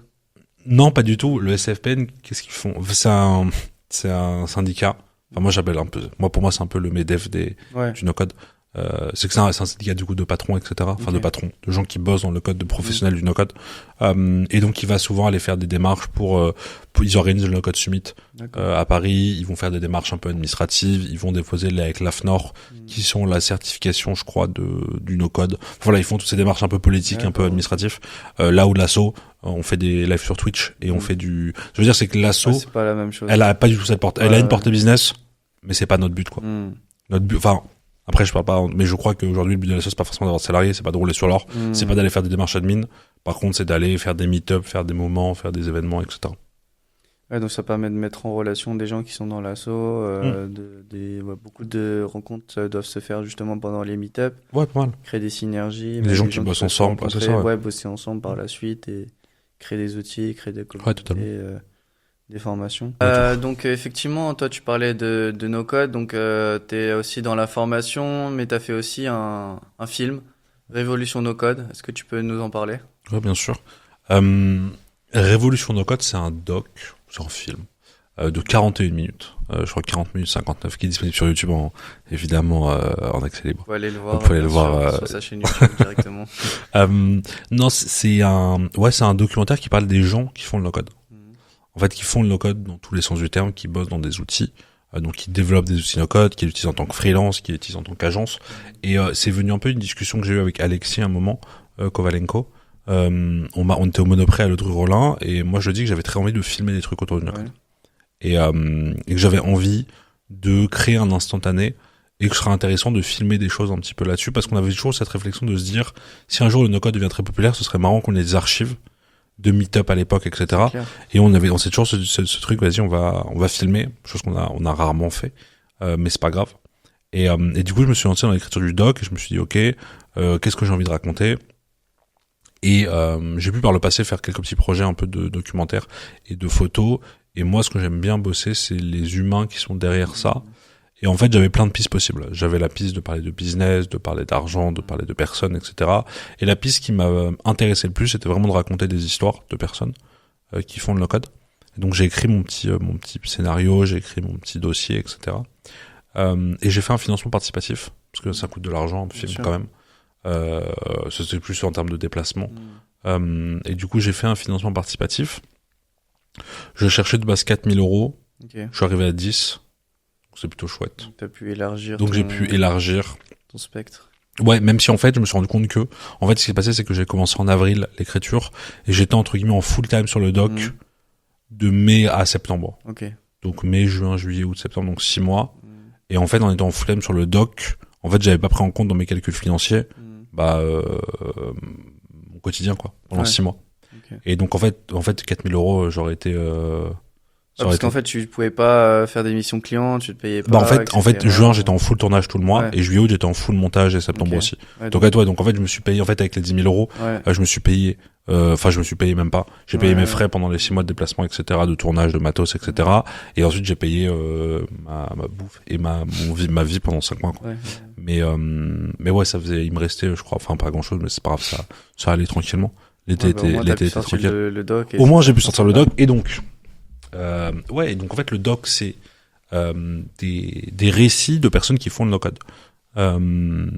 Non, pas du tout. Le SFPN, qu'est-ce qu'ils font? C'est un syndicat. Enfin, moi j'appelle un peu... Pour moi c'est un peu le MEDEF du no-code. C'est que c'est un syndicat du coup de patrons, etc. Enfin de patrons, de gens qui bossent dans le code, de professionnels du no-code. Et donc il va souvent aller faire des démarches pour ils organisent le no-code summit à Paris. Ils vont faire des démarches un peu administratives. Ils vont déposer avec l'AFNOR, qui sont la certification, je crois, du no-code. Voilà, ils font toutes ces démarches un peu politiques, un peu administratives. Là où l'assaut, on fait des lives sur Twitch et on fait du. Je veux dire, c'est que l'assaut, c'est pas la même chose. Elle a pas du tout cette porte. Elle a une portée business, mais c'est pas notre but, quoi. Notre but, enfin. Après, je parle pas, mais je crois qu'aujourd'hui, le but de l'assaut, c'est pas forcément d'avoir des salariés, c'est pas de rouler sur l'or, c'est pas d'aller faire des démarches admin. Par contre, c'est d'aller faire des meet-up, faire des moments, faire des événements, etc. Ouais, donc ça permet de mettre en relation des gens qui sont dans l'assaut, beaucoup de rencontres doivent se faire justement pendant les meet-up. Ouais, pas mal. Créer des synergies. Des gens qui bossent ensemble, c'est ça. Ouais, bosser ensemble par la suite et créer des outils, créer des communautés. Ouais, totalement. Des formations. Donc effectivement, toi tu parlais de no code, donc t'es aussi dans la formation, mais t'as fait aussi un film, Révolution no code. Est-ce que tu peux nous en parler? Ouais, bien sûr. Révolution no code, c'est un doc, c'est un film de 41 minutes. Je crois 40 minutes 59 qui est disponible sur YouTube évidemment en accès libre. Vous pouvez aller le voir. Vous pouvez aller le voir sur sa chaîne YouTube directement. Non, c'est un documentaire qui parle des gens qui font le no code. En fait, qui font le no-code dans tous les sens du terme, qui bossent dans des outils, donc qui développent des outils no-code, qui l'utilisent en tant que freelance, qui l'utilisent en tant qu'agence. Et c'est venu un peu une discussion que j'ai eue avec Alexis à un moment, Kovalenko. On était au Monoprix à Ledru-Rollin, et moi je dis que j'avais très envie de filmer des trucs autour du no-code. Et que j'avais envie de créer un instantané, et que ce serait intéressant de filmer des choses un petit peu là-dessus, parce qu'on avait toujours cette réflexion de se dire, si un jour le no-code devient très populaire, ce serait marrant qu'on ait des archives de meet-up à l'époque, etc. Et on s'est toujours ce truc, vas-y, on va filmer, chose qu'on a rarement fait, mais c'est pas grave. Et du coup, je me suis lancé dans l'écriture du doc, et je me suis dit, ok, qu'est-ce que j'ai envie de raconter? Et j'ai pu par le passé faire quelques petits projets un peu de documentaires et de photos. Et moi, ce que j'aime bien bosser, c'est les humains qui sont derrière ça. Et en fait, j'avais plein de pistes possibles. J'avais la piste de parler de business, de parler d'argent, de parler de personnes, etc. Et la piste qui m'a intéressé le plus, c'était vraiment de raconter des histoires de personnes qui font le no-code. Et donc j'ai écrit mon petit scénario, j'ai écrit mon petit dossier, etc. Et j'ai fait un financement participatif parce que ça coûte de l'argent un film quand même. C'était plus en termes de déplacement. Et du coup, j'ai fait un financement participatif. Je cherchais de base 4 000 euros. Okay. Je suis arrivé à 10. C'est plutôt chouette. Donc, t'as pu élargir. Donc j'ai pu élargir ton spectre. Ouais, même si en fait, je me suis rendu compte que, en fait, ce qui s'est passé, c'est que j'ai commencé en avril l'écriture et j'étais entre guillemets en full time sur le doc de mai à septembre. Ok. Donc mai, juin, juillet, août, septembre, donc 6 mois. Et en fait, en étant en full time sur le doc, en fait, j'avais pas pris en compte dans mes calculs financiers, mon quotidien, quoi, pendant 6 mois. Okay. Et donc, en fait, 4 000 euros, j'aurais été, parce qu'en fait, tu pouvais pas faire des missions clients, tu te payais pas. Bah en fait, juin, j'étais en full tournage tout le mois, et juillet, août, j'étais en full montage et septembre aussi. Ouais, donc en fait, je me suis payé, en fait, avec les 10 000 euros, je me suis payé, je me suis payé même pas. J'ai payé mes frais pendant les 6 mois de déplacement, etc., de tournage, de matos, etc. Et ensuite, j'ai payé, ma bouffe et ma vie pendant 5 mois, quoi. Mais ouais, il me restait, je crois, enfin, pas grand chose, mais c'est pas grave, ça allait tranquillement. L'été était tranquille. Au moins, j'ai pu sortir le doc, et donc, et donc en fait le doc c'est des récits de personnes qui font le no-code. Donc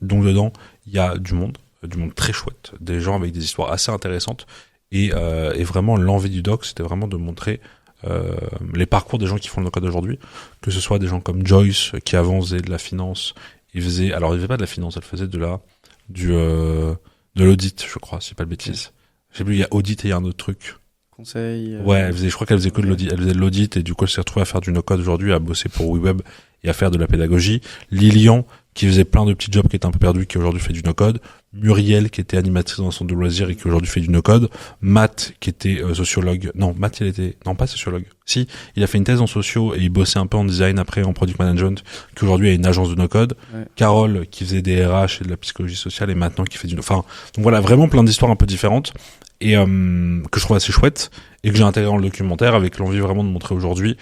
dedans il y a du monde très chouette, des gens avec des histoires assez intéressantes et vraiment l'envie du doc c'était vraiment de montrer les parcours des gens qui font le no-code aujourd'hui, que ce soit des gens comme Joyce qui avant faisait de la finance, il faisait pas de la finance, elle faisait de l'audit je crois, si c'est pas de bêtises. Je sais plus, il y a audit et il y a un autre truc. Conseil. Ouais, je crois qu'elle faisait que de l'audit. Elle faisait de l'audit et du coup elle s'est retrouvée à faire du no-code aujourd'hui, à bosser pour WeWeb et à faire de la pédagogie. Lilian, qui faisait plein de petits jobs qui étaient un peu perdus, qui aujourd'hui fait du no-code. Muriel, qui était animatrice dans un centre de loisirs et qui aujourd'hui fait du no-code. Matt, qui était sociologue. Non, Matt, pas sociologue. Si, il a fait une thèse en socio et il bossait un peu en design après, en product management, qui aujourd'hui a une agence de no-code. Ouais. Carole, qui faisait des RH et de la psychologie sociale et maintenant qui fait du donc voilà, vraiment plein d'histoires un peu différentes. Et que je trouve assez chouette et que j'ai intégré dans le documentaire avec l'envie vraiment de montrer aujourd'hui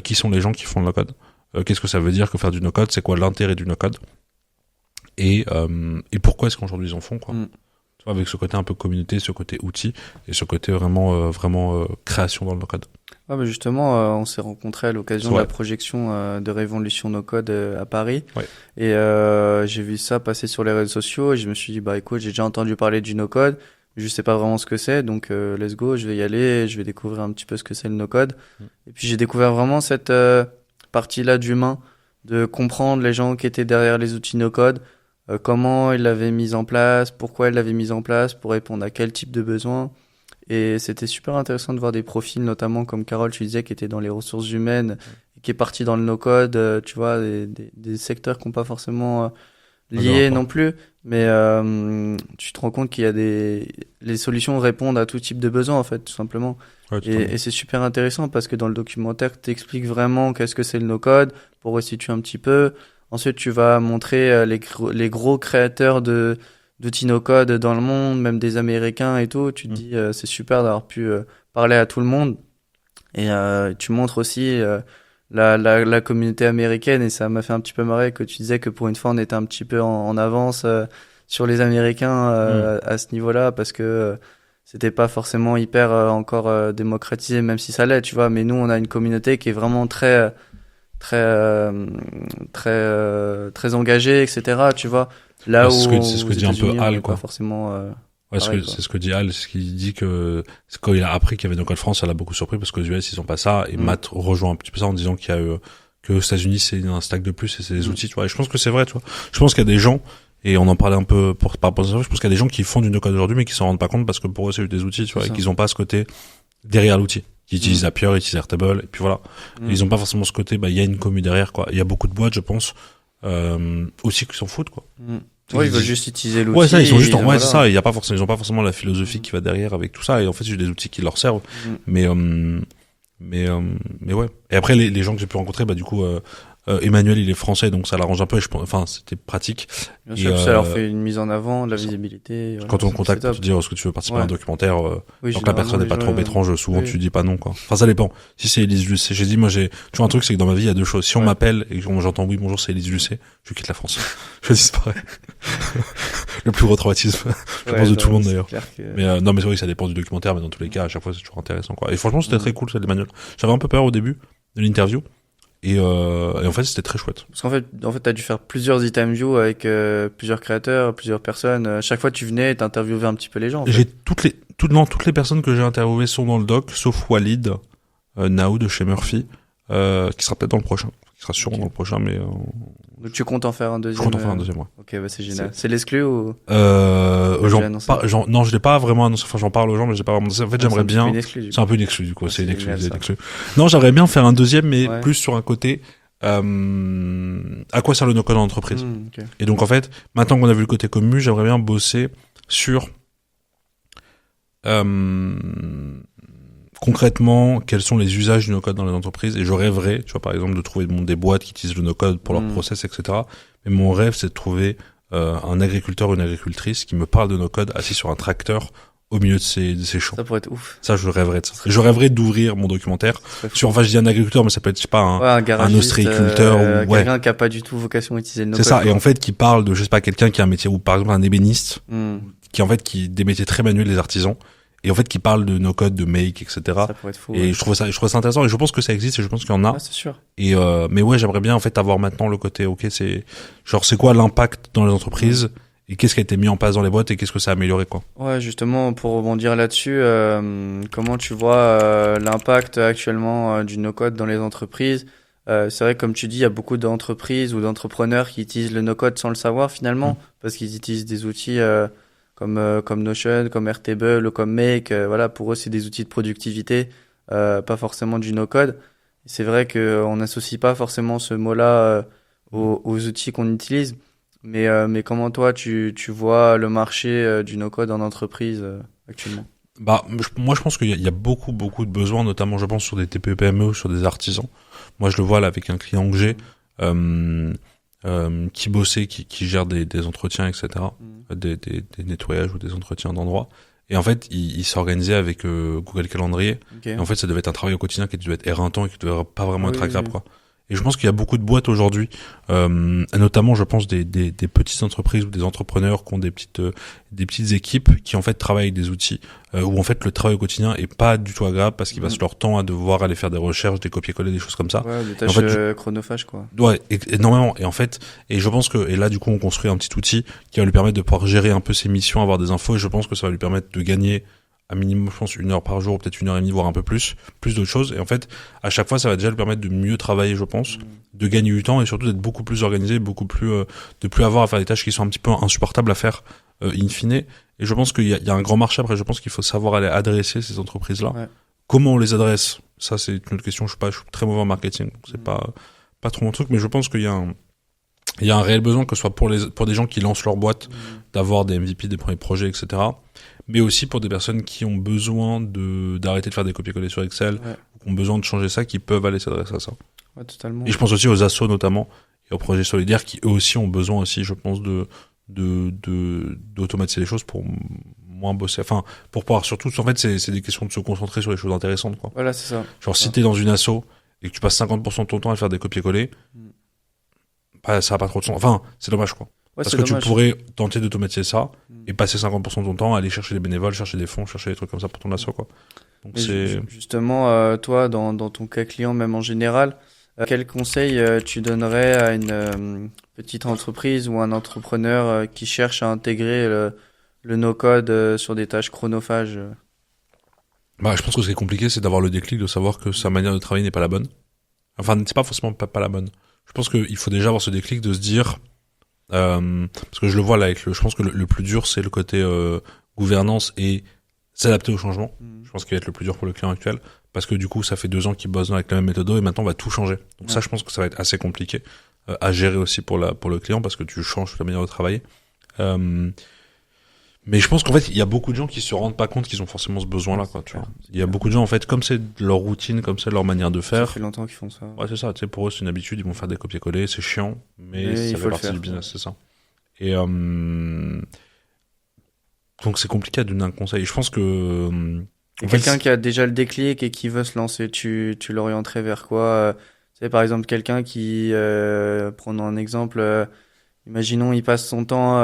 qui sont les gens qui font le no-code, qu'est-ce que ça veut dire que faire du no-code, c'est quoi l'intérêt du no-code et pourquoi est-ce qu'aujourd'hui ils en font quoi. Tu vois, avec ce côté un peu communauté, ce côté outil et ce côté vraiment création dans le no-code. Ouais, bah justement, on s'est rencontrés à l'occasion de la projection de Révolution No-Code à Paris. Ouais. Et j'ai vu ça passer sur les réseaux sociaux et je me suis dit écoute, j'ai déjà entendu parler du no-code. Je sais pas vraiment ce que c'est, donc let's go, je vais y aller, je vais découvrir un petit peu ce que c'est le no-code. Et puis j'ai découvert vraiment cette partie-là d'humain, de comprendre les gens qui étaient derrière les outils no-code, comment ils l'avaient mis en place, pourquoi ils l'avaient mis en place, pour répondre à quel type de besoin. Et c'était super intéressant de voir des profils, notamment comme Carole, tu disais, qui était dans les ressources humaines, et qui est partie dans le no-code, tu vois, des secteurs qui n'ont pas forcément liés non plus. Mais tu te rends compte qu'il y a les solutions répondent à tout type de besoin en fait, tout simplement. Ouais, et c'est super intéressant parce que dans le documentaire, tu expliques vraiment qu'est-ce que c'est le no-code pour resituer un petit peu. Ensuite, tu vas montrer les gros créateurs d'outils no-code dans le monde, même des Américains et tout. Tu te dis c'est super d'avoir pu parler à tout le monde. Et tu montres aussi la communauté américaine et ça m'a fait un petit peu marrer que tu disais que pour une fois on était un petit peu en avance sur les Américains à ce niveau-là parce que c'était pas forcément hyper encore démocratisé même si ça l'est, tu vois, mais nous on a une communauté qui est vraiment très engagée, etc., tu vois, là où c'est ce que dit un peu Al, quoi, pas forcément ouais, c'est ce que dit Al, ce qu'il dit que quand il a appris qu'il y avait No-Code France, ça l'a beaucoup surpris parce qu'aux US ils ont pas ça et Matt rejoint un petit peu ça en disant qu'il y a que aux États-Unis c'est un stack de plus et c'est des outils, tu vois. Et je pense que c'est vrai, tu vois. Je pense qu'il y a des gens et on en parlait un peu par rapport à ça. Je pense qu'il y a des gens qui font du no-code aujourd'hui mais qui s'en rendent pas compte parce que pour eux c'est des outils, tu vois, et qu'ils ont pas ce côté derrière l'outil. Ils utilisent Zapier, ils utilisent Airtable et puis voilà. Ils ont pas forcément ce côté. Il y a une commu derrière, quoi. Il y a beaucoup de boîtes, je pense, aussi qui s'en foutent, quoi. Ouais, ils veulent juste utiliser l'outil. Ouais, ça, ils sont juste c'est ça. Ils ont pas forcément la philosophie qui va derrière avec tout ça. Et en fait, c'est des outils qui leur servent. Mais ouais. Et après, les gens que j'ai pu rencontrer, du coup, Emmanuel, il est français, donc ça l'arrange un peu. Enfin, c'était pratique. Bien sûr, ça leur fait une mise en avant, de la visibilité. Quand on contacte pour te dire est-ce que tu veux participer à un documentaire, donc la personne n'est pas trop étrange, souvent tu dis pas non, quoi. Enfin, ça dépend. Si c'est Élise Lucet, j'ai dit, moi tu vois, un truc, c'est que dans ma vie, il y a deux choses. Si on m'appelle et que j'entends oui, bonjour, c'est Élise Lucet, je quitte la France. Je disparais. Le plus gros traumatisme, je pense, de tout le monde d'ailleurs. Mais non, mais c'est vrai que ça dépend du documentaire, mais dans tous les cas, à chaque fois, c'est toujours intéressant, quoi. Et franchement, c'était très cool, celle d'Emmanuel. J'avais un peu peur au début de l'interview. Et en fait, c'était très chouette. Parce qu'en fait, t'as dû faire plusieurs interviews avec plusieurs créateurs, plusieurs personnes. Chaque fois, tu venais et t'interviewais un petit peu les gens. En fait. J'ai toutes les personnes que j'ai interviewées sont dans le doc, sauf Walid, Nao de chez Murphy, qui sera peut-être dans le prochain. Qui sera sûrement dans le prochain, mais. Donc tu comptes en faire un deuxième. Je compte en faire un deuxième, ouais. Ok, bah c'est génial. C'est l'exclu ou non, je l'ai pas vraiment annoncé. Enfin, j'en parle aux gens, mais j'ai pas vraiment annoncé. En fait, j'aimerais bien. C'est un peu une exclu, du coup. C'est une exclu. Non, j'aimerais bien faire un deuxième, mais plus sur un côté. À quoi sert le no-code en entreprise? Okay. Et donc, en fait, maintenant qu'on a vu le côté commu, j'aimerais bien bosser sur concrètement, quels sont les usages du no-code dans les entreprises. Et je rêverais, tu vois, par exemple, de trouver des boîtes qui utilisent le no-code pour leur process, etc. Mais mon rêve, c'est de trouver un agriculteur ou une agricultrice qui me parle de no-code assis sur un tracteur au milieu de ses champs. Ça pourrait être ouf. Ça, je rêverais de ça. Je rêverais d'ouvrir mon documentaire sur, enfin, je dis un agriculteur, mais ça peut être, je sais pas, un ostréiculteur ou quelqu'un qui a pas du tout vocation à utiliser le no-code. C'est ça. Et en fait, qui parle de, je sais pas, quelqu'un qui a un métier, ou par exemple un ébéniste, qui des métiers très manuels des artisans. Et en fait, qui parle de no-code, de make, etc. Ça pourrait être fou. Et je trouve ça intéressant. Et je pense que ça existe et je pense qu'il y en a. Ah, c'est sûr. Et, mais ouais, j'aimerais bien, en fait, avoir maintenant le côté, ok, c'est quoi l'impact dans les entreprises et qu'est-ce qui a été mis en place dans les boîtes et qu'est-ce que ça a amélioré, quoi. Ouais, justement, pour rebondir là-dessus, comment tu vois l'impact actuellement du no-code dans les entreprises? C'est vrai, comme tu dis, il y a beaucoup d'entreprises ou d'entrepreneurs qui utilisent le no-code sans le savoir finalement, parce qu'ils utilisent des outils comme Notion, comme Airtable ou comme Make. Voilà, pour eux, c'est des outils de productivité, pas forcément du no-code. C'est vrai qu'on n'associe pas forcément ce mot-là aux outils qu'on utilise. Mais comment toi, tu vois le marché du no-code en entreprise actuellement? Bah, moi, je pense qu'il y a beaucoup de besoins, notamment, je pense, sur des TPE-PME, sur des artisans. Moi, je le vois là avec un client que j'ai, qui bossait, qui gère des entretiens, etc., des nettoyages ou des entretiens d'endroits. Et en fait, il s'organisait avec Google Calendrier. Okay. Et en fait, ça devait être un travail au quotidien qui devait être éreintant et qui devait pas vraiment être agréable, quoi. Et je pense qu'il y a beaucoup de boîtes aujourd'hui, notamment, je pense, des petites entreprises ou des entrepreneurs qui ont des petites équipes qui, en fait, travaillent avec des outils où, en fait, le travail au quotidien est pas du tout agréable parce qu'ils passent leur temps à devoir aller faire des recherches, des copier-coller, des choses comme ça. Ouais, des tâches chronophages, quoi. Ouais, énormément. Et en fait, et je pense que, et là, du coup, on construit un petit outil qui va lui permettre de pouvoir gérer un peu ses missions, avoir des infos, et je pense que ça va lui permettre de gagner à minimum, je pense, 1 heure par jour, peut-être 1 heure et demie, voire un peu plus d'autres choses. Et en fait, à chaque fois, ça va déjà lui permettre de mieux travailler, je pense, de gagner du temps et surtout d'être beaucoup plus organisé, de plus avoir à faire des tâches qui sont un petit peu insupportables à faire, in fine. Et je pense qu'il y a un grand marché. Après, je pense qu'il faut savoir aller adresser ces entreprises-là. Ouais. Comment on les adresse? Ça, c'est une autre question. Je suis très mauvais en marketing. Donc c'est pas trop mon truc, mais je pense qu'il y a un réel besoin, que ce soit pour des gens qui lancent leur boîte, d'avoir des MVP, des premiers projets, etc. Mais aussi pour des personnes qui ont besoin d'arrêter de faire des copier-coller sur Excel, ou qui ont besoin de changer ça, qui peuvent aller s'adresser à ça. Ouais, totalement. Et je pense aussi aux assos notamment, et aux projets solidaires qui eux aussi ont besoin aussi, je pense, d'automatiser les choses pour moins bosser. Enfin, pour pouvoir surtout, en fait, c'est des questions de se concentrer sur les choses intéressantes, quoi. Voilà, c'est ça. Genre, si t'es dans une asso et que tu passes 50% de ton temps à faire des copier-coller, bah, ça a pas trop de sens. Enfin, c'est dommage, quoi. Ouais, parce que dommage. Tu pourrais tenter d'automatiser ça et passer 50% de ton temps à aller chercher des bénévoles, chercher des fonds, chercher des trucs comme ça pour ton asso, quoi. Donc justement, toi, dans ton cas client, même en général, quel conseil tu donnerais à une petite entreprise ou un entrepreneur qui cherche à intégrer le no-code sur des tâches chronophages? Bah, je pense que ce qui est compliqué, c'est d'avoir le déclic de savoir que sa manière de travailler n'est pas la bonne. Enfin, c'est pas forcément pas la bonne. Je pense qu'il faut déjà avoir ce déclic de se dire, parce que je le vois là je pense que le plus dur, c'est le côté gouvernance et s'adapter au changement. Je pense qu'il va être le plus dur pour le client actuel, parce que du coup, ça fait 2 ans qu'il bosse avec la même méthode et maintenant on va tout changer. Donc ça, je pense que ça va être assez compliqué à gérer aussi pour le client, parce que tu changes la manière de travailler. Mais je pense qu'en fait, il y a beaucoup de gens qui se rendent pas compte qu'ils ont forcément ce besoin-là, quoi, tu vois. Il y a beaucoup de gens, en fait, comme c'est leur routine, comme c'est leur manière de faire. Ça fait longtemps qu'ils font ça. Ouais, c'est ça, tu sais, pour eux, c'est une habitude, ils vont faire des copier-coller, c'est chiant, mais ça fait partie du business, c'est ça. Et, donc c'est compliqué à donner un conseil. Je pense que, quelqu'un qui a déjà le déclic et qui veut se lancer, tu l'orienterais vers quoi? Tu sais, par exemple, quelqu'un qui, prenons un exemple, imaginons, il passe son temps,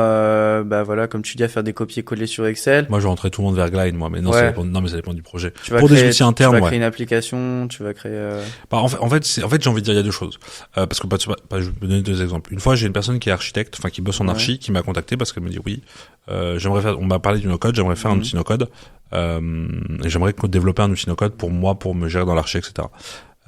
bah voilà, comme tu dis, à faire des copier-coller sur Excel. moi, je rentrais tout le monde vers Glide, moi, mais non, Ouais. non, mais ça dépend du projet. Tu vas Pour créer, des outils internes, tu vas ouais. créer une application, tu vas créer. Bah, en fait, j'ai envie de dire, il y a deux choses. Parce que, je vais te donner deux exemples. Une fois, j'ai une personne qui est architecte, enfin, qui bosse en Ouais. archi, qui m'a contacté parce qu'elle me dit oui, on m'a parlé du no-code, j'aimerais faire un outil no-code, et j'aimerais développer un outil no-code pour moi, pour me gérer dans l'archi, etc.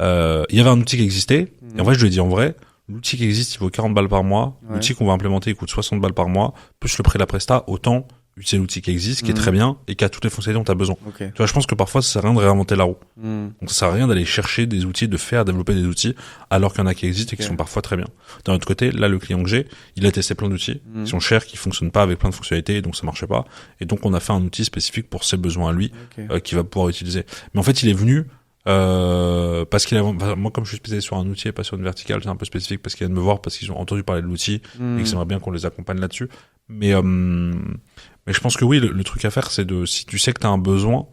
Il y avait un outil qui existait, et en vrai, je lui ai dit, en vrai, l'outil qui existe, il vaut 40 balles par mois, Ouais. l'outil qu'on va implémenter, il coûte 60 balles par mois, plus le prix de la presta, autant utiliser l'outil qui existe, qui est très bien, et qui a toutes les fonctionnalités dont tu as besoin. Ok. Tu vois, je pense que parfois, ça sert à rien de réinventer la roue. Hmm. Donc ça sert à rien d'aller chercher des outils, de faire développer des outils, alors qu'il y en a qui existent et qui sont parfois très bien. D'un autre côté, là, le client que j'ai, il a testé plein d'outils qui sont chers, qui fonctionnent pas avec plein de fonctionnalités, donc ça marchait pas. Et donc on a fait un outil spécifique pour ses besoins à lui, qu'il va pouvoir utiliser. Mais en fait, il est venu parce qu'il a, moi comme je suis spécialisé sur un outil et pas sur une verticale, c'est un peu spécifique parce qu'il vient de me voir parce qu'ils ont entendu parler de l'outil et que j'aimerais bien qu'on les accompagne là-dessus. Mais je pense que oui, le truc à faire, c'est si tu sais que tu as un besoin,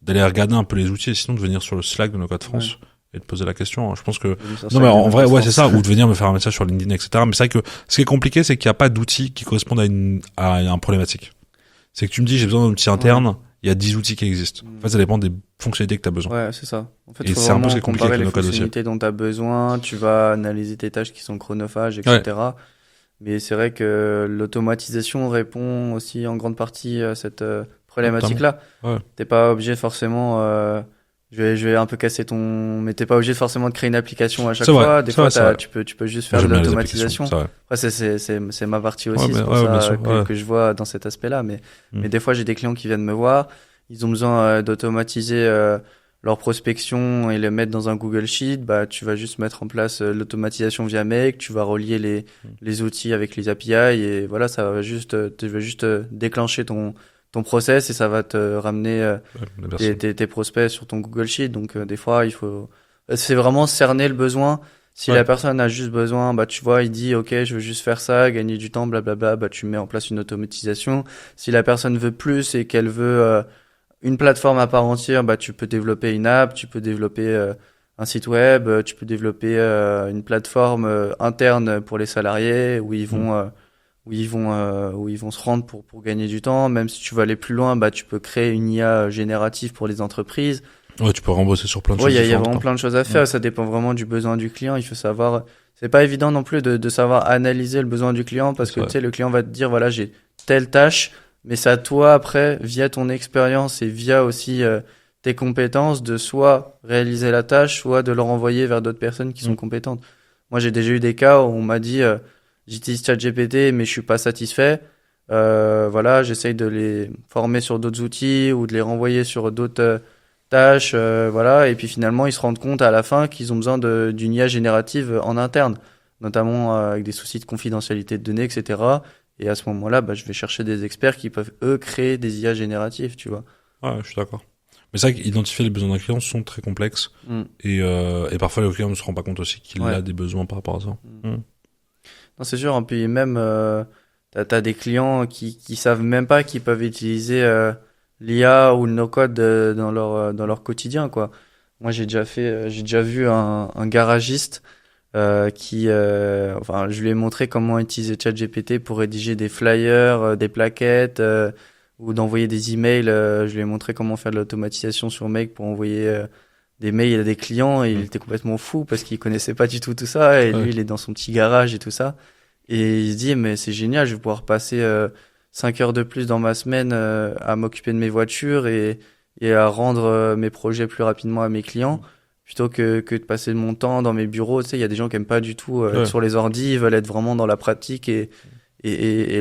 d'aller regarder un peu les outils et sinon de venir sur le Slack de No Code France et de poser la question. Je pense que non mais en vrai ouais c'est ça, ou de venir me faire un message sur LinkedIn, etc. Mais c'est vrai que ce qui est compliqué, c'est qu'il n'y a pas d'outils qui correspondent à une problématique. C'est que tu me dis j'ai besoin d'un outil interne, il y a 10 outils qui existent. En fait ça dépend des fonctionnalités que tu as besoin. Ouais, c'est ça. En fait, et faut c'est un peu ce qui vraiment est compliqué comparer avec les le No-Code aussi. fonctionnalités dont tu as besoin, tu vas analyser tes tâches qui sont chronophages, etc. Mais c'est vrai que l'automatisation répond aussi en grande partie à cette problématique-là. Ouais. T'es pas obligé forcément, je vais un peu casser mais t'es pas obligé forcément de créer une application à chaque C'est vrai, fois. Des c'est vrai, fois, c'est vrai. tu peux juste faire Moi, de j'aime bien les l'automatisation. applications, c'est vrai. Après, c'est ma partie aussi, Ouais, c'est mais- pour ouais, bien ça sûr, ouais. que je vois dans cet aspect-là. Mais des fois, j'ai des clients qui viennent me voir, ils ont besoin d'automatiser leur prospection et le mettre dans un Google Sheet. Bah, tu vas juste mettre en place l'automatisation via Make, tu vas relier les outils avec les API et voilà, ça va juste, tu vas juste déclencher ton process et ça va te ramener Ouais, tes prospects sur ton Google Sheet. Donc, des fois, c'est vraiment cerner le besoin. Si la personne a juste besoin, bah, tu vois, il dit, OK, je veux juste faire ça, gagner du temps, blablabla, bah, tu mets en place une automatisation. Si la personne veut plus et qu'elle veut une plateforme à part entière, bah, tu peux développer une app, tu peux développer un site web, tu peux développer une plateforme interne pour les salariés où ils vont où ils vont se rendre pour gagner du temps. Même si tu veux aller plus loin, bah, tu peux créer une IA générative pour les entreprises. Ouais, tu peux rembourser sur plein de Ouais, choses. il y a différentes, vraiment quoi. plein de choses à faire. Ça dépend vraiment du besoin du client. Il faut savoir. C'est pas évident non plus de savoir analyser le besoin du client parce que tu sais, le client va te dire voilà, j'ai telle tâche, mais c'est à toi après, via ton expérience et via aussi tes compétences, de soit réaliser la tâche, soit de le renvoyer vers d'autres personnes qui sont compétentes. Moi, j'ai déjà eu des cas où on m'a dit j'utilise ChatGPT, mais je suis pas satisfait. Voilà, j'essaye de les former sur d'autres outils ou de les renvoyer sur d'autres tâches, voilà, et puis finalement ils se rendent compte à la fin qu'ils ont besoin d'une IA générative en interne, notamment avec des soucis de confidentialité de données, etc. Et à ce moment-là, bah, je vais chercher des experts qui peuvent eux créer des IA génératives, tu vois. Ouais, je suis d'accord. Mais c'est vrai qu'identifier les besoins d'un client sont très complexes et parfois le client ne se rend pas compte aussi qu'il a des besoins par rapport à ça. Non, c'est sûr, et puis même t'as des clients qui savent même pas qu'ils peuvent utiliser l'IA ou le no-code dans leur quotidien, quoi. Moi, j'ai déjà vu un garagiste enfin, je lui ai montré comment utiliser ChatGPT pour rédiger des flyers, des plaquettes, ou d'envoyer des emails. Je lui ai montré comment faire de l'automatisation sur Make pour envoyer des mails à des clients et il était complètement fou parce qu'il connaissait pas du tout ça et lui, il est dans son petit garage et tout ça. Et il se dit, mais c'est génial, je vais pouvoir passer 5 heures de plus dans ma semaine à m'occuper de mes voitures et à rendre mes projets plus rapidement à mes clients, plutôt que de passer mon temps dans mes bureaux. Tu sais, il y a des gens qui aiment pas du tout être sur les ordis, ils veulent être vraiment dans la pratique et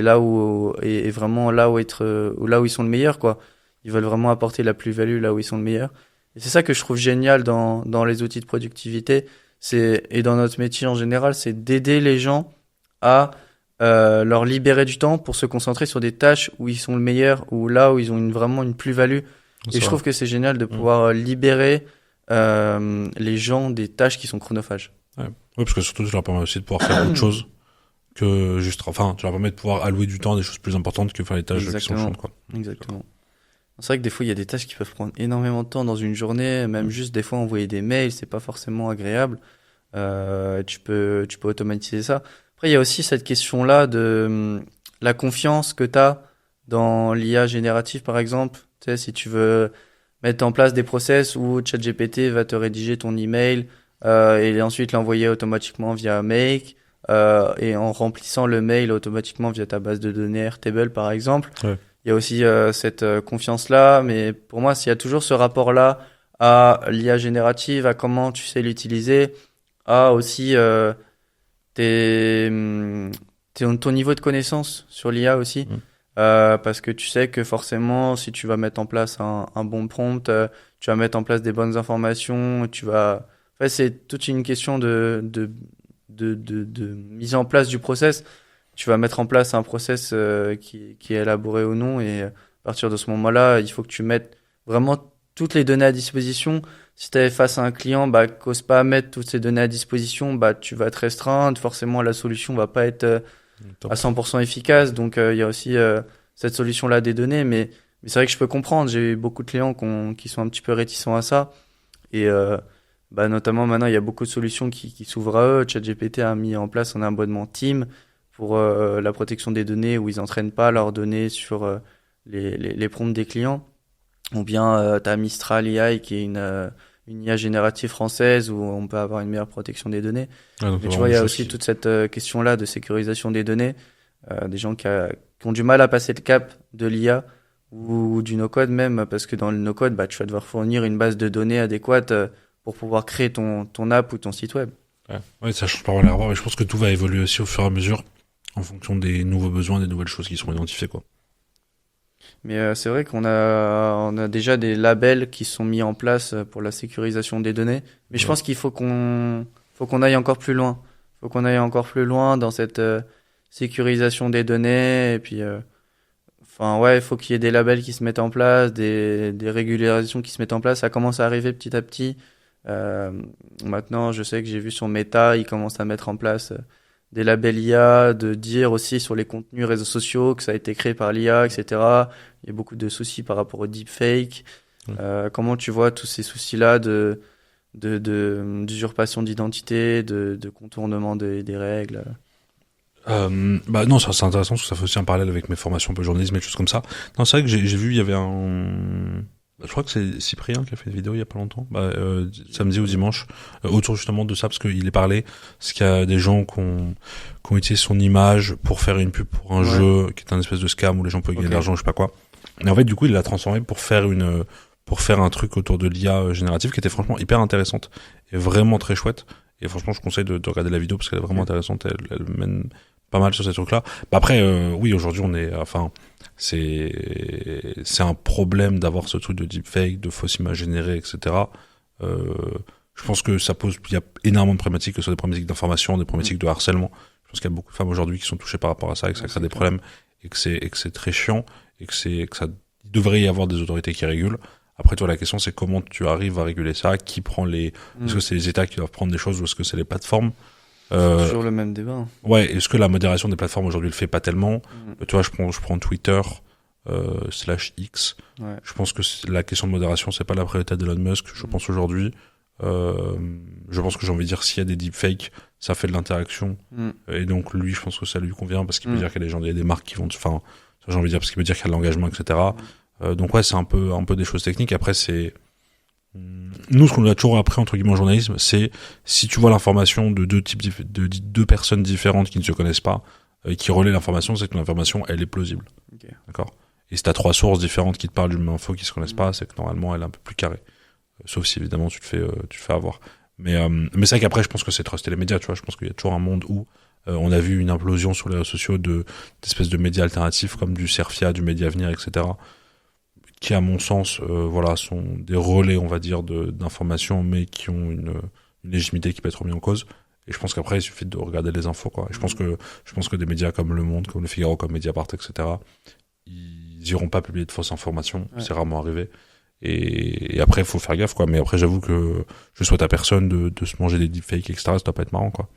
là où et vraiment là où ils sont le meilleur, quoi. Ils veulent vraiment apporter la plus-value là où ils sont le meilleur. Et c'est ça que je trouve génial dans les outils de productivité, et dans notre métier en général, c'est d'aider les gens à leur libérer du temps pour se concentrer sur des tâches où ils sont le meilleur, ou là où ils ont vraiment une plus-value. Et je trouve que c'est génial de pouvoir libérer les gens des tâches qui sont chronophages. Ouais. Oui, parce que surtout, tu leur permets aussi de pouvoir faire autre chose que juste, enfin, tu leur permets de pouvoir allouer du temps à des choses plus importantes que faire les tâches qui sont chiantes, quoi. Exactement. C'est vrai que des fois, il y a des tâches qui peuvent prendre énormément de temps dans une journée, même juste des fois envoyer des mails, c'est pas forcément agréable. Tu peux automatiser ça. Après, il y a aussi cette question-là de la confiance que tu as dans l'IA générative, par exemple. Tu sais, si tu veux mettre en place des process où ChatGPT va te rédiger ton email et ensuite l'envoyer automatiquement via Make et en remplissant le mail automatiquement via ta base de données Airtable, par exemple. Ouais. Il y a aussi cette confiance-là, mais pour moi, s'il y a toujours ce rapport-là à l'IA générative, à comment tu sais l'utiliser, à aussi ton niveau de connaissance sur l'IA aussi. Parce que tu sais que forcément, si tu vas mettre en place un bon prompt, tu vas mettre en place des bonnes informations, Enfin, c'est toute une question de mise en place du process. Tu vas mettre en place un process qui est élaboré ou non, et à partir de ce moment-là, il faut que tu mettes vraiment toutes les données à disposition. Si tu es face à un client, qu'ose pas mettre toutes ces données à disposition, tu vas te restreindre. Forcément, la solution va pas être à 100% efficace. Donc, il y a aussi cette solution-là des données. Mais c'est vrai que je peux comprendre. J'ai eu beaucoup de clients qui sont un petit peu réticents à ça. Et notamment, maintenant, il y a beaucoup de solutions qui s'ouvrent à eux. ChatGPT a mis en place un abonnement Team pour la protection des données, où ils n'entraînent pas leurs données sur les prompts des clients. Ou bien tu as Mistral AI, qui est une IA générative française, où on peut avoir une meilleure protection des données. Mais tu vois, il y a aussi toute cette question-là de sécurisation des données. Des gens qui ont du mal à passer le cap de l'IA ou du no-code même, parce que dans le no-code, tu vas devoir fournir une base de données adéquate pour pouvoir créer ton app ou ton site web. Ouais, ça change pas vraiment l'air, mais je pense que tout va évoluer aussi au fur et à mesure en fonction des nouveaux besoins, des nouvelles choses qui seront identifiées, quoi. Mais c'est vrai qu'on a déjà des labels qui sont mis en place pour la sécurisation des données. Mais je pense qu'il faut qu'on aille encore plus loin. Il faut qu'on aille encore plus loin dans cette sécurisation des données. Et puis, il faut qu'il y ait des labels qui se mettent en place, des régularisations qui se mettent en place. Ça commence à arriver petit à petit. Maintenant, je sais que j'ai vu sur Meta, ils commencent à mettre en place des labels IA, de dire aussi sur les contenus réseaux sociaux que ça a été créé par l'IA, etc. Il y a beaucoup de soucis par rapport au deepfake. Comment tu vois tous ces soucis-là d'usurpation d'identité, de contournement des règles? Non, c'est intéressant parce que ça fait aussi un parallèle avec mes formations un peu journalisme et des choses comme ça. Non, c'est vrai que j'ai vu, il y avait je crois que c'est Cyprien qui a fait une vidéo il y a pas longtemps, samedi ou dimanche, autour justement de ça, parce qu'il est parlé, parce qu'il y a des gens qui ont utilisé son image pour faire une pub pour un jeu qui est un espèce de scam où les gens peuvent gagner de l'argent, je sais pas quoi. Et en fait, du coup, il l'a transformé pour faire un truc autour de l'IA générative qui était franchement hyper intéressante et vraiment très chouette. Et franchement, je conseille de regarder la vidéo parce qu'elle est vraiment intéressante. Elle mène pas mal sur ces trucs-là. Après, oui, aujourd'hui, c'est un problème d'avoir ce truc de deepfake, de fausses images générées, etc. Je pense que il y a énormément de problématiques, que ce soit des problématiques d'information, des problématiques de harcèlement. Je pense qu'il y a beaucoup de femmes aujourd'hui qui sont touchées par rapport à ça et que ça crée des problèmes et que c'est très chiant et que il devrait y avoir des autorités qui régulent. Après, toi, la question, c'est comment tu arrives à réguler ça, qui prend est-ce que c'est les États qui doivent prendre des choses ou est-ce que c'est les plateformes? C'est toujours le même débat. Ouais, est-ce que la modération des plateformes aujourd'hui le fait pas tellement? Tu vois, je prends Twitter /X. Ouais. Je pense que la question de modération, c'est pas la priorité d'Elon Musk, je pense aujourd'hui. Je pense que j'ai envie de dire, s'il y a des deepfakes, ça fait de l'interaction. Et donc, lui, je pense que ça lui convient parce qu'il peut dire qu'il y a des gens, il y a des marques qui vont, enfin, j'ai envie de dire parce qu'il peut dire qu'il y a de l'engagement, etc. Donc ouais, c'est un peu des choses techniques. Après, c'est nous, ce qu'on a toujours appris entre guillemets en journalisme, c'est si tu vois l'information de deux personnes différentes qui ne se connaissent pas et qui relaient l'information, c'est que l'information elle est plausible. Okay. D'accord. Et si t'as 3 sources différentes qui te parlent d'une même info qui se connaissent pas, c'est que normalement elle est un peu plus carrée. Sauf si évidemment tu te fais avoir. Mais c'est vrai qu'après je pense que c'est truster les médias. Tu vois, je pense qu'il y a toujours un monde où on a vu une implosion sur les réseaux sociaux d'espèces de médias alternatifs comme du Cerfia, du Mediavenir, etc. qui à mon sens sont des relais on va dire d'informations mais qui ont une légitimité qui peut être remise en cause Et je pense qu'après, il suffit de regarder les infos, quoi. Et je pense que des médias comme Le Monde, comme Le Figaro, comme Mediapart, etc., ils iront pas publier de fausses informations. C'est rarement arrivé. Et après, il faut faire gaffe, quoi. Mais après, j'avoue que je souhaite à personne de se manger des deepfakes, etc. Ça doit pas être marrant, quoi.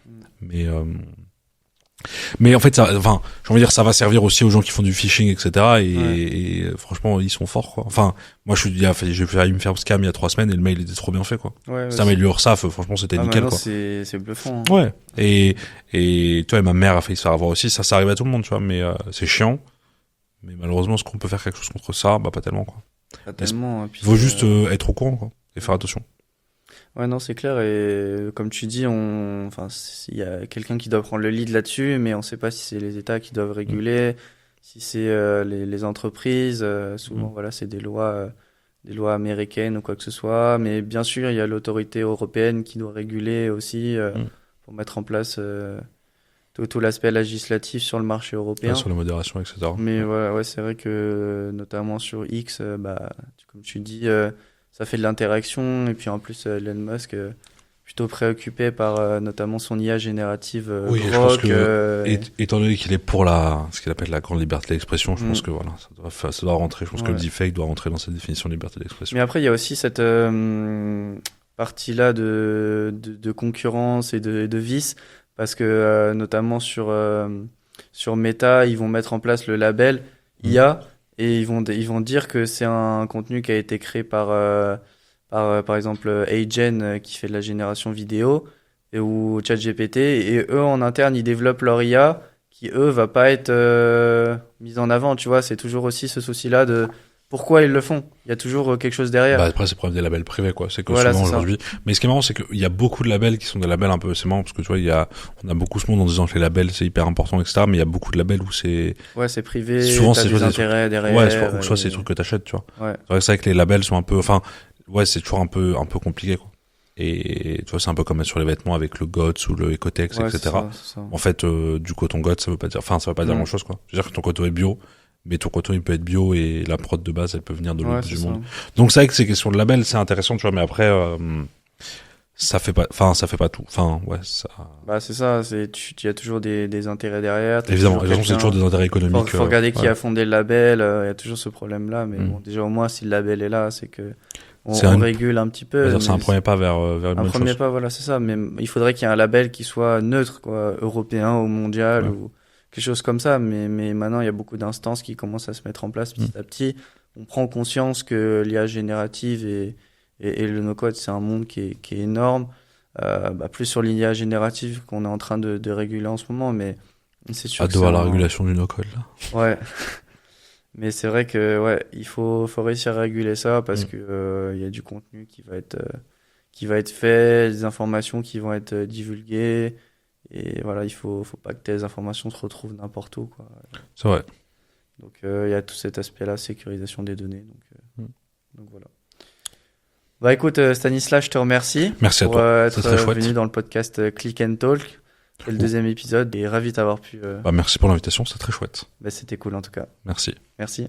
Mais en fait, j'ai envie de dire, ça va servir aussi aux gens qui font du phishing, etc. Et franchement, ils sont forts, quoi. Enfin, moi, j'ai failli me faire scam il y a 3 semaines et le mail était trop bien fait, quoi. Ça m'a l'URSSAF, franchement, c'était nickel, quoi. C'est bluffant. Hein. Ouais. Et toi, ma mère a failli se faire avoir aussi. Ça arrive à tout le monde, tu vois. Mais c'est chiant. Mais malheureusement, est-ce qu'on peut faire quelque chose contre ça? Bah, pas tellement, quoi. Pas tellement. Il faut juste être au courant, quoi. Et faire attention. Ouais, non, c'est clair. Et comme tu dis, il y a quelqu'un qui doit prendre le lead là-dessus, mais on sait pas si c'est les États qui doivent réguler, si c'est les entreprises. Souvent, voilà, c'est des lois américaines ou quoi que ce soit. Mais bien sûr, il y a l'autorité européenne qui doit réguler aussi pour mettre en place tout l'aspect législatif sur le marché européen. Sur la modération, etc. Mais voilà, ouais, c'est vrai que notamment sur X, comme tu dis, ça fait de l'interaction. Et puis en plus, Elon Musk, plutôt préoccupé par notamment son IA générative oui, Grok. Je pense que, étant donné qu'il est pour ce qu'il appelle la grande liberté d'expression, je pense que voilà, ça doit rentrer. Je pense que le deepfake doit rentrer dans cette définition de liberté d'expression. Mais après, il y a aussi cette partie-là de concurrence et de vice. Parce que notamment sur Meta, ils vont mettre en place le label IA et ils vont dire que c'est un contenu qui a été créé par exemple Agen qui fait de la génération vidéo ou ChatGPT, et eux en interne ils développent leur IA qui va pas être mise en avant, tu vois. C'est toujours aussi ce souci-là de pourquoi ils le font. Il y a toujours quelque chose derrière. Après, c'est le problème des labels privés, quoi. C'est que souvent aujourd'hui. Mais ce qui est marrant, c'est qu'il y a beaucoup de labels qui sont des labels un peu, c'est marrant parce que tu vois, on a beaucoup ce monde en disant que les labels c'est hyper important, etc. Mais il y a beaucoup de labels où c'est. Ouais, c'est privé. Souvent, c'est des intérêts derrière. Ouais, ou soit c'est des trucs que t'achètes, tu vois. Ouais. C'est vrai que les labels sont un peu, c'est toujours un peu compliqué, quoi. Et tu vois, c'est un peu comme sur les vêtements avec le GOTS ou le Ecotex, etc. C'est ça. En fait, du coton GOTS, ça veut pas dire grand chose, quoi. C'est-à-dire que ton coton est bio. Mais ton coton, il peut être bio et la prod de base, elle peut venir de l'autre bout du monde. Donc, c'est vrai que ces questions de label, c'est intéressant, tu vois, mais après, ça fait pas tout. c'est ça, il y a toujours des intérêts derrière. Évidemment, c'est toujours des intérêts économiques. Faut regarder qui a fondé le label, il y a toujours ce problème-là, mais bon, déjà, au moins, si le label est là, c'est que, on régule un petit peu. C'est un premier pas vers une bonne chose. Un premier pas, voilà, c'est ça, mais il faudrait qu'il y ait un label qui soit neutre, quoi, européen ou mondial, ou quelque chose comme ça, mais maintenant il y a beaucoup d'instances qui commencent à se mettre en place petit à petit. On prend conscience que l'IA générative et le no-code, c'est un monde qui est énorme. Plus sur l'IA générative qu'on est en train de réguler en ce moment, mais c'est sûr. Hâte de voir la régulation du no-code là. Ouais. Mais c'est vrai que il faut réussir à réguler ça parce que il y a du contenu qui va être fait, des informations qui vont être divulguées. Et voilà, il faut pas que tes informations se retrouvent n'importe où, quoi. C'est vrai. Donc il y a tout cet aspect-là, sécurisation des données. Donc voilà. Bah écoute, Stanislas, je te remercie. Merci pour à toi. être venu dans le podcast Click and Talk. C'est le deuxième épisode et ravi d'avoir pu. Merci pour l'invitation, c'était très chouette. C'était cool en tout cas. Merci. Merci.